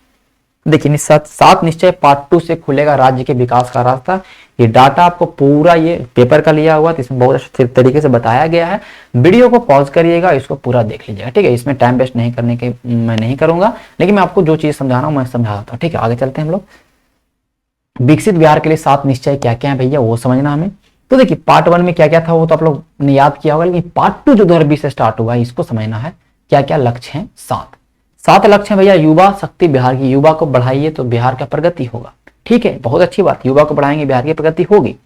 देखिए 7 निश्चय पार्ट 2 से खुलेगा राज्य के विकास का रास्ता। ये डाटा आपको पूरा ये पेपर का लिया हुआ, तो इसमें बहुत अच्छे तरीके से बताया गया है। वीडियो को पॉज करिएगा, इसको पूरा देख लीजिएगा। ठीक है, इसमें टाइम वेस्ट नहीं करने के मैं नहीं करूंगा, लेकिन मैं आपको जो चीज समझाना हूं मैं समझाता हूँ। ठीक है, आगे चलते हैं हम लोग। विकसित बिहार के लिए 7 निश्चय क्या क्या है भैया, वो समझना हमें। तो देखिए पार्ट 1 में क्या क्या था वो तो आप लोग ने याद किया होगा, लेकिन पार्ट 2 जो 2020 से स्टार्ट हुआ है इसको समझना है। क्या क्या लक्ष्य हैं? 7 लक्ष्य हैं भैया। युवा शक्ति बिहार की, युवा को बढ़ाइए तो बिहार का प्रगति होगा। ठीक है, बहुत अच्छी बात, युवा को बढ़ाएंगे बिहार की प्रगति होगी।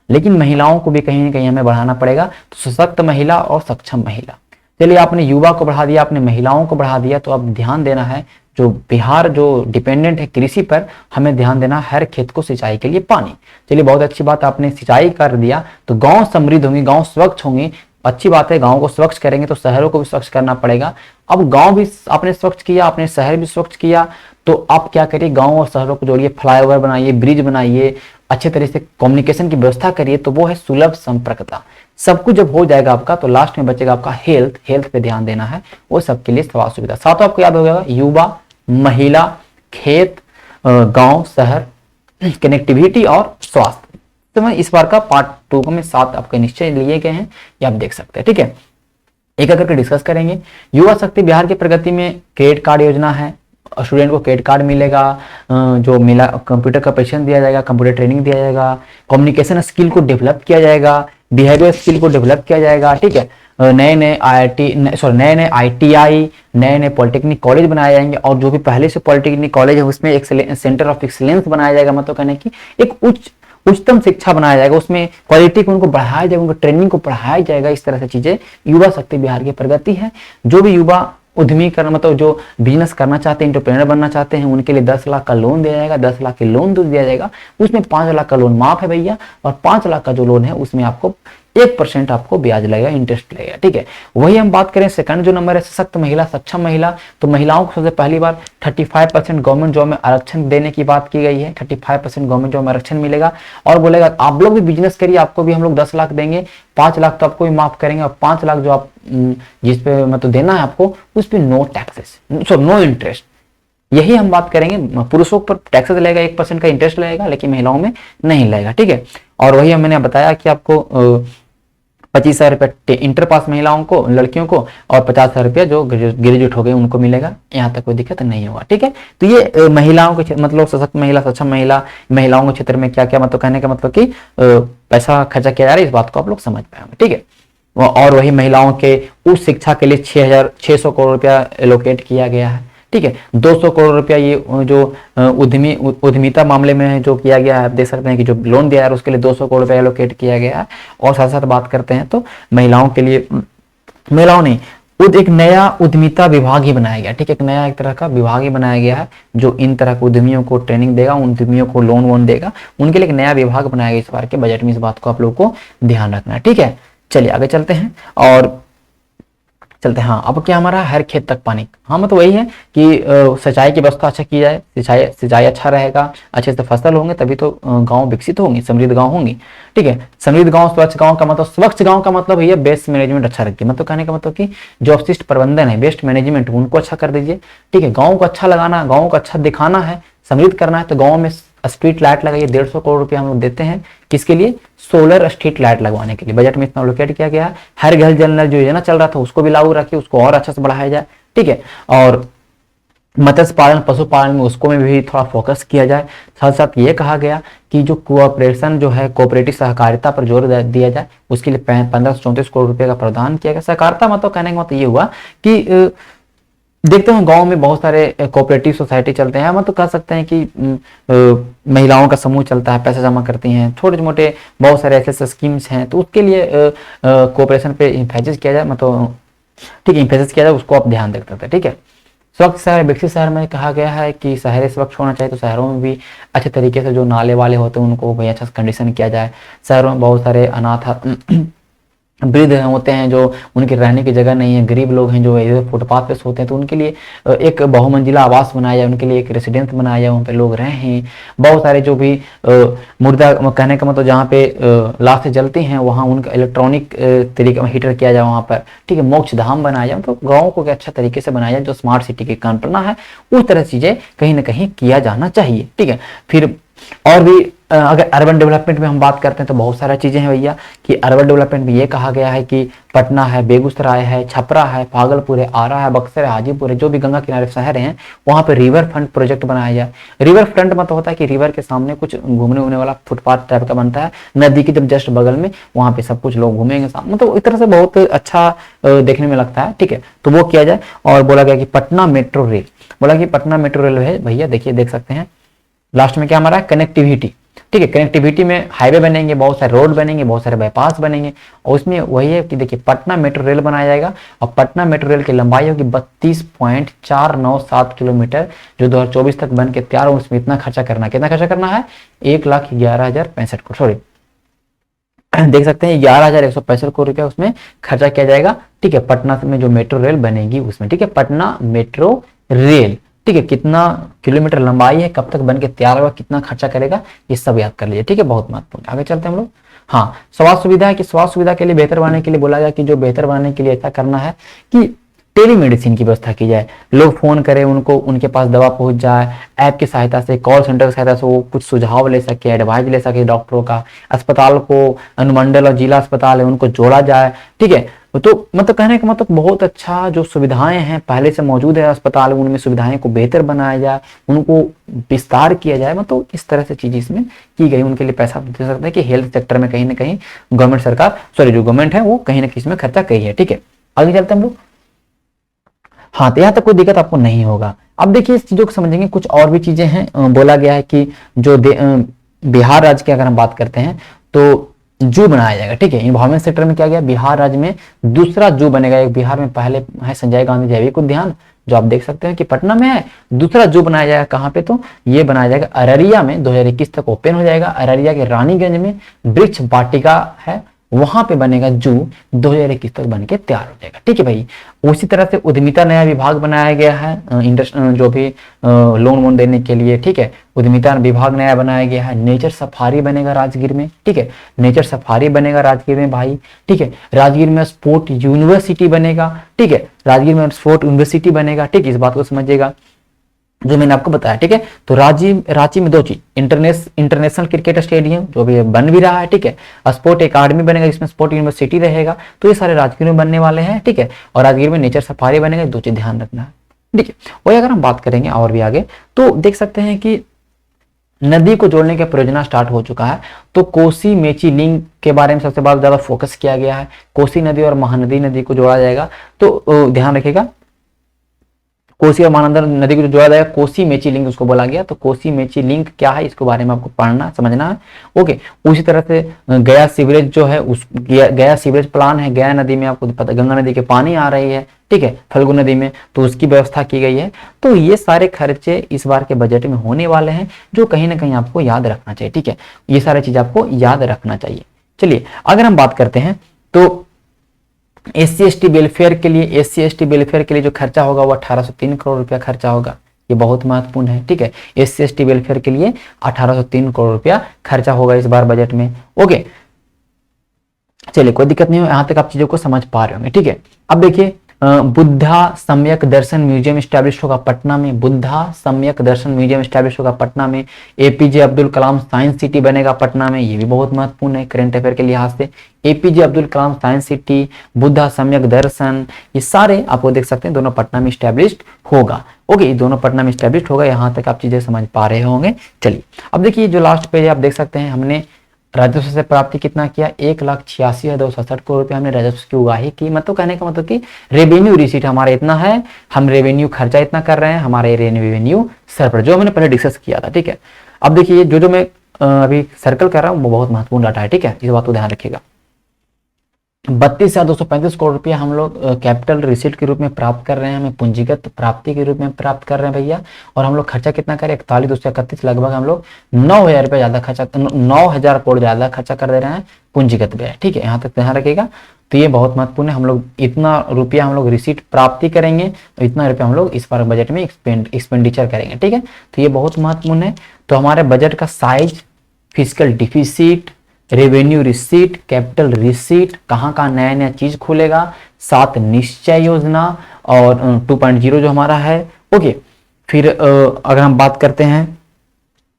लेकिन महिलाओं को भी कहीं ना कहीं हमें बढ़ाना पड़ेगा, तो सशक्त महिला और सक्षम महिला। चलिए, आपने युवा को बढ़ा दिया, आपने महिलाओं को बढ़ा दिया, तो अब ध्यान देना है जो बिहार जो डिपेंडेंट है कृषि पर, हमें ध्यान देना हर खेत को सिंचाई के लिए पानी। चलिए, बहुत अच्छी बात, आपने सिंचाई कर दिया तो गांव समृद्ध होंगे, गांव स्वच्छ होंगे। अच्छी बात है, गांव को स्वच्छ करेंगे तो शहरों को भी स्वच्छ करना पड़ेगा। अब गांव भी आपने स्वच्छ किया, आपने शहर भी स्वच्छ किया, तो आप क्या करिए, गांव और शहरों को जोड़िए, फ्लाईओवर बनाइए, ब्रिज बनाइए, अच्छे तरह से कम्युनिकेशन की व्यवस्था करिए, तो वो है सुलभ संपर्कता। सब कुछ जब हो जाएगा आपका, तो लास्ट में बचेगा आपका हेल्थ पे ध्यान देना है, वो सबके लिए स्वास्थ्य सुविधा। सातों आपको याद हो गया, युवा, महिला, खेत, गांव, शहर, कनेक्टिविटी और स्वास्थ्य। तो मैं इस बार का पार्ट 2 में 7 आपके निश्चय लिए गए हैं, ये आप देख सकते हैं। ठीक है, एक करके डिस्कस करेंगे। युवा शक्ति बिहार की प्रगति में क्रेडिट कार्ड योजना है, स्टूडेंट को क्रेडिट कार्ड मिलेगा, जो मिला कंप्यूटर का प्रशिक्षण दिया जाएगा, कंप्यूटर ट्रेनिंग दिया जाएगा, कम्युनिकेशन स्किल को डेवलप किया जाएगा, बिहेवियर स्किल को डेवलप किया जाएगा। ठीक है, नए ITI, नए पॉलिटेक्निक कॉलेज बनाए जाएंगे, और जो भी पहले से पॉलिटेक्निक कॉलेज है उसमें सेंटर ऑफ एक्सीलेंस बनाया जाएगा। मतलब कहने की एक उच्चतम शिक्षा बनाया जाएगा, उसमें क्वालिटी को उनको बढ़ाया जाएगा, उनको ट्रेनिंग को बढ़ाया जाएगा। इस तरह से चीजें युवा शक्ति बिहार की प्रगति है। जो भी युवा उद्यमी करना, मतलब जो बिजनेस करना चाहते हैं, एंटरप्रेन्योर बनना चाहते हैं, उनके लिए 10 लाख का लोन दिया जाएगा, 10 लाख के लोन दिया जाएगा। उसमें 5 लाख का लोन माफ है भैया, और 5 लाख का जो लोन है उसमें आपको 1% आपको ब्याज लगेगा, इंटरेस्ट लगेगा। ठीक है, वही हम बात करें सेकंड जो नंबर है सशक्त महिला, सक्षम महिला, तो महिलाओं को सबसे पहली बार 35% गवर्नमेंट जॉब में आरक्षण देने की बात की गई है। 35% गवर्नमेंट जॉब में आरक्षण मिलेगा, और बोलेगा आप लोग भी बिजनेस करिए, आपको भी हम लोग 10 लाख देंगे, 5 लाख तो आपको भी माफ करेंगे, और 5 लाख जो आप जिसपे मतलब देना है आपको, उस पर नो टैक्सेस, नो इंटरेस्ट। यही हम बात करेंगे। पुरुषों पर टैक्सेस लगेगा, 1% का इंटरेस्ट लगेगा, लेकिन महिलाओं में नहीं लगेगा। ठीक है, और वही मैंने बताया कि आपको 25,000 रुपया इंटर पास महिलाओं को, लड़कियों को, और 50,000 रुपया जो ग्रेजुएट हो गए उनको मिलेगा। यहाँ तक कोई दिक्कत नहीं होगा। ठीक है, तो ये महिलाओं के मतलब सशक्त महिला, सक्षम महिला, महिलाओं के क्षेत्र में क्या क्या मतलब कहने का मतलब कि पैसा खर्चा किया जा रहा है, इस बात को आप लोग समझ पाएंगे। ठीक है, और वही महिलाओं के उच्च शिक्षा के लिए 6,600 करोड़ रुपया एलोकेट किया गया है। ठीक है, 200 करोड़ रुपया ये जो उद्यमिता मामले में जो किया गया है, आप देख सकते हैं कि जो लोन दिया है उसके लिए 200 करोड़ रुपया एलोकेट किया गया है। और साथ साथ बात करते हैं तो महिलाओं के लिए, महिलाओं ने एक नया उद्यमिता विभाग ही बनाया गया। ठीक है, एक नया एक तरह का विभाग ही बनाया गया है जो इन तरह के उद्यमियों को ट्रेनिंग देगा, उन उद्यमियों को लोन वोन देगा, उनके लिए एक नया विभाग बनाया गया इस बार के बजट में। इस बात को आप लोग को ध्यान रखना है। ठीक है, चलिए आगे चलते हैं और चलते हैं। हाँ, अब क्या हमारा हर खेत तक पानी। हाँ, मतलब वही है कि सिंचाई की व्यवस्था अच्छा की जाए, सिंचाई अच्छा रहेगा, अच्छे से फसल होंगे, तभी तो गांव विकसित होंगे, समृद्ध गांव होंगे। ठीक है, समृद्ध गांव, स्वच्छ गांव का मतलब, स्वच्छ गांव का मतलब ये बेस्ट मैनेजमेंट अच्छा रखिए। मतलब कहने का मतलब कि जो अपशिष्ट प्रबंधन है, बेस्ट मैनेजमेंट, उनको अच्छा कर दीजिए। ठीक है, गाँव को अच्छा लगाना, गाँव को अच्छा दिखाना है, समृद्ध करना है, तो गाँव में स्ट्रीट लाइट लगाइए। 150 करोड़ रुपया हम लोग देते हैं, किसके लिए? सोलर स्ट्रीट लाइट लगवाने के लिए। बजट में इतना एलोकेट किया गया है। हर घर जल नल जो योजना चल रहा था उसको भी लागू रखिए, उसको और अच्छा से बढ़ाया जाए। ठीक है, और मत्स्य पालन, पशुपालन में उसको में भी थोड़ा फोकस किया जाए। साथ साथ ये कहा गया कि जो कोऑपरेशन जो है, कोऑपरेटिव सहकारिता पर जोर दिया जाए, उसके लिए 1534 करोड़ रुपए का प्रावधान किया गया। सहकारिता मतलब कहने का मतलब ये हुआ कि देखते हैं गांव में बहुत सारे कोऑपरेटिव सोसाइटी चलते हैं, मतलब कह सकते हैं कि महिलाओं का समूह चलता है, पैसा जमा करती हैं, छोटे मोटे बहुत सारे ऐसे स्कीम्स हैं, तो उसके लिए कोऑपरेशन पे इम्फेसिस किया जाए, मतलब ठीक है इम्फेसिस किया जाए, उसको आप ध्यान रख सकते हैं। ठीक है, स्वच्छ शहर, विकसित शहर में कहा गया है कि शहर स्वच्छ होना चाहिए, तो शहरों में भी अच्छे तरीके से जो नाले वाले होते हैं उनको भी अच्छा कंडीशन किया जाए। शहरों में बहुत सारे वृद्ध होते हैं जो उनके रहने की जगह नहीं है, गरीब लोग हैं जो इधर फुटपाथ पे सोते हैं, तो उनके लिए एक बहुमंजिला आवास बनाया जाए, उनके लिए एक रेसिडेंस बनाया जाए, वहाँ पे लोग रहें। बहुत सारे जो भी मुर्दा, कहने का मतलब जहाँ पे लाशें जलती हैं वहाँ उनका इलेक्ट्रॉनिक तरीके में हीटर किया जाए वहाँ पर, ठीक है। मोक्ष धाम बनाया जाए, तो गाँव को अच्छा तरीके से बनाया जाए, जो स्मार्ट सिटी की कल्पना है उस तरह चीजें कहीं ना कहीं किया जाना चाहिए, ठीक है। फिर और भी अगर अर्बन डेवलपमेंट में हम बात करते हैं तो बहुत सारा चीजें हैं भैया, कि अर्बन डेवलपमेंट में ये कहा गया है कि पटना है, बेगूसराय है, छपरा है, भागलपुर है, आरा है, बक्सर है, हाजीपुर है, जो भी गंगा किनारे शहर हैं वहां पे रिवर फ्रंट प्रोजेक्ट बनाया जाए। रिवर फ्रंट मतलब होता है कि रिवर के सामने कुछ घूमने उमने वाला फुटपाथ टाइप का बनता है, नदी के जब जस्ट बगल में, वहां पे सब कुछ लोग घूमेंगे सामने, मतलब इस तरह से बहुत अच्छा देखने में लगता है, ठीक है। तो वो किया जाए। और बोला गया कि पटना मेट्रो रेल, बोला कि पटना मेट्रो रेल है भैया, देखिए देख सकते हैं लास्ट में क्या हमारा कनेक्टिविटी, ठीक है। कनेक्टिविटी में हाईवे बनेंगे, बहुत सारे रोड बनेंगे, बहुत सारे बाईपास बनेंगे, और उसमें वही है कि देखिए पटना मेट्रो रेल बनाया जाएगा, और पटना मेट्रो रेल की लंबाई होगी 32.497 किलोमीटर, जो 2024 तक बन के तैयार हो। उसमें इतना खर्चा करना, कितना खर्चा करना है, 1,11,065 करोड़, सॉरी देख सकते हैं 11,165 करोड़ रुपया उसमें खर्चा किया जाएगा, ठीक है। पटना में जो मेट्रो रेल बनेगी उसमें, ठीक है, पटना मेट्रो रेल, ठीक है। कितना किलोमीटर लंबाई है, कब तक बन के तैयार होगा, कितना खर्चा करेगा, ये सब याद कर लीजिए, ठीक है, बहुत महत्वपूर्ण। आगे चलते हैं हम लोग। हाँ, स्वास्थ्य सुविधा है कि स्वास्थ्य सुविधा के लिए बेहतर बनाने के लिए बोला गया कि जो बेहतर बनाने के लिए ऐसा करना है कि टेलीमेडिसिन की व्यवस्था की जाए, लोग फोन करें, उनको उनके पास दवा पहुंच जाए, ऐप की सहायता से, कॉल सेंटर की सहायता से वो कुछ सुझाव ले सके, एडवाइस ले सके डॉक्टरों का। अस्पताल को अनुमंडल और जिला अस्पताल है उनको जोड़ा जाए, ठीक है। तो मतलब कहने का मतलब बहुत अच्छा जो सुविधाएं हैं पहले से मौजूद है अस्पताल में, उनमें सुविधाएं को बेहतर बनाया जाए, उनको विस्तार किया जाए, मतलब इस तरह से चीज इसमें की गई। उनके लिए पैसा दे सकते हैं कि हेल्थ सेक्टर में कहीं ना कहीं गवर्नमेंट सरकार, सॉरी जो गवर्नमेंट है वो कहीं ना कहीं इसमें खर्चा की है, ठीक है। आगे चलते हैं हम लोग। हाँ, तो यहाँ तक कोई दिक्कत आपको नहीं होगा। अब देखिए इस चीजों को समझेंगे, कुछ और भी चीजें हैं। बोला गया है कि जो बिहार राज्य की अगर हम बात करते हैं तो जू बनाया जाएगा, ठीक है। इन्वायरमेंट सेक्टर में क्या गया, बिहार राज्य में दूसरा जू बनेगा। एक बिहार में पहले है संजय गांधी जैविक उद्यान, जो आप देख सकते हैं कि पटना में है। दूसरा जू बनाया जाएगा कहाँ पे, तो ये बनाया जाएगा अररिया में, 2021 तक ओपन हो जाएगा। अररिया के रानीगंज में वृक्ष वाटिका है, वहां पे बनेगा जू, 2021 तक बन के तैयार हो जाएगा, ठीक है भाई। उसी तरह से उद्यमिता नया विभाग बनाया गया है, जो भी लोन वोन देने के लिए, ठीक है। उद्यमिता विभाग नया बनाया गया है। नेचर सफारी बनेगा राजगीर में, ठीक है, नेचर सफारी बनेगा राजगीर में भाई, ठीक है। राजगीर में स्पोर्ट यूनिवर्सिटी बनेगा, ठीक है, राजगीर में स्पोर्ट यूनिवर्सिटी बनेगा, ठीक है, इस बात को समझिएगा जो मैंने आपको बताया, ठीक है। तो रांची में दो चीज, इंटरनेशनल क्रिकेट स्टेडियम जो भी बन भी रहा है, ठीक है, स्पोर्ट एकेडमी बनेगा जिसमें स्पोर्ट यूनिवर्सिटी रहेगा, तो ये सारे राजगीर में बनने वाले हैं, ठीक है। और राजगीर में नेचर सफारी बनेगा, दो चीज ध्यान रखना है, ठीक है। वही अगर हम बात करेंगे और भी आगे तो देख सकते हैं कि नदी को जोड़ने का परियोजना स्टार्ट हो चुका है। तो कोसी मेची लिंक के बारे में सबसे ज्यादा फोकस किया गया है। कोसी नदी और महानदी नदी को जोड़ा जाएगा, तो ध्यान रखिएगा कोसी और महानंदा नदी को जो जोड़ा जाएगा, कोसी मेची लिंक उसको बोला गया। तो कोसी मेची लिंक क्या है, इसके बारे में आपको पढ़ना समझना है, ओके। उसी तरह से गया सीवरेज जो है, उस गया सीवरेज प्लान है, गया नदी में आपको पता गंगा नदी के पानी आ रही है, ठीक है, फल्गु नदी में, तो उसकी व्यवस्था की गई है। तो ये सारे खर्चे इस बार के बजट में होने वाले हैं, जो कहीं ना कहीं आपको याद रखना चाहिए, ठीक है। ये सारी चीज आपको याद रखना चाहिए। चलिए अगर हम बात करते हैं तो SC/ST वेलफेयर के लिए, SC/ST वेलफेयर के लिए जो खर्चा होगा वो 1803 करोड़ रुपया खर्चा होगा। ये बहुत महत्वपूर्ण है, ठीक है। SC/ST वेलफेयर के लिए 1803 करोड़ रुपया खर्चा होगा इस बार बजट में, ओके। चलिए कोई दिक्कत नहीं हो, यहां तक आप चीजों को समझ पा रहे होंगे, ठीक है। अब देखिए बुद्धा सम्यक दर्शन म्यूजियम स्टैब्लिश होगा पटना में, बुद्धा सम्यक दर्शन म्यूजियम स्टैब्लिश होगा पटना में। APJ Abdul Kalam science city बनेगा पटना में, ये भी बहुत महत्वपूर्ण है करंट अफेयर के लिहाज से। APJ Abdul Kalam science city, Buddha सम्यक दर्शन, ये सारे आपको देख सकते हैं दोनों पटना में स्टैब्लिश्ड होगा, ओके। ये दोनों पटना में स्टैब्लिश्ड होगा, यहाँ तक आप चीजें समझ पा रहे होंगे। चलिए अब देखिए जो लास्ट पेज आप देख सकते हैं, हमने राजस्व से प्राप्ति कितना किया, 1,86,267 करोड़ रुपया हमने राजस्व की उगाही की। मतलब कहने का मतलब कि रेवेन्यू रिसीट हमारा इतना है, हम रेवेन्यू खर्चा इतना कर रहे हैं, हमारे रेवेन्यू सरप्लस, जो हमने पहले डिस्कस किया था, ठीक है। अब देखिए जो मैं अभी सर्कल कर रहा हूँ वो बहुत महत्वपूर्ण डाटा है, ठीक है, इस बात को ध्यान रखिएगा। 32,235 करोड़ रुपया हम लोग कैपिटल रिसीट के रूप में प्राप्त कर रहे हैं, हमें पूंजीगत प्राप्ति के रूप में प्राप्त कर रहे हैं भैया। और हम लोग खर्चा कितना करें, 41,231, लगभग हम लोग 9,000 रुपया ज्यादा खर्चा, 9,000 करोड़ ज्यादा खर्चा कर दे रहे हैं पूंजीगत व्यय, ठीक है, यहाँ तक ध्यान रखिएगा। तो ये बहुत महत्वपूर्ण है। हम लोग इतना रुपया हम लोग रिसीट प्राप्ति करेंगे तो इतना रुपया हम लोग इस बार बजट में एक्सपेंडिचर करेंगे, ठीक है। तो ये बहुत महत्वपूर्ण है। तो हमारे बजट का size, physical deficit, revenue receipt, capital receipt, कहाँ कहाँ नया नया चीज खुलेगा, 7 निश्चय योजना और 2.0 जो हमारा है, ओके। फिर अगर हम बात करते हैं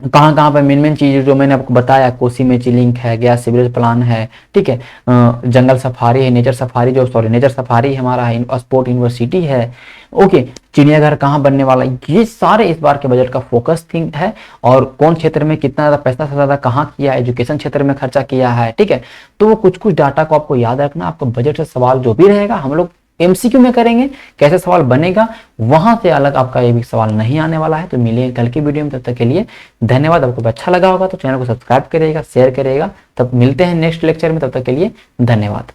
कहाँ कहाँ पे मेन चीज जो मैंने आपको बताया, कोसी मेची लिंक है, गैस सीवरेज प्लान है, ठीक है, जंगल सफारी है, नेचर सफारी नेचर सफारी हमारा है, स्पोर्ट यूनिवर्सिटी है, ओके, चिड़ियाघर कहाँ बनने वाला है, ये सारे इस बार के बजट का फोकस थिंग है। और कौन क्षेत्र में कितना ज्यादा पैसा से ज्यादा कहाँ किया, एजुकेशन क्षेत्र में खर्चा किया है, ठीक है। तो वो कुछ कुछ डाटा को आपको याद रखना। आपको बजट से सवाल जो भी रहेगा हम लोग एमसीक्यू में करेंगे, कैसे सवाल बनेगा, वहां से अलग आपका ये भी सवाल नहीं आने वाला है। तो मिलेंगे कल की वीडियो में, तब तक के लिए धन्यवाद। आपको अच्छा लगा होगा तो चैनल को सब्सक्राइब करिएगा, शेयर करिएगा। तब मिलते हैं नेक्स्ट लेक्चर में, तब तक के लिए धन्यवाद।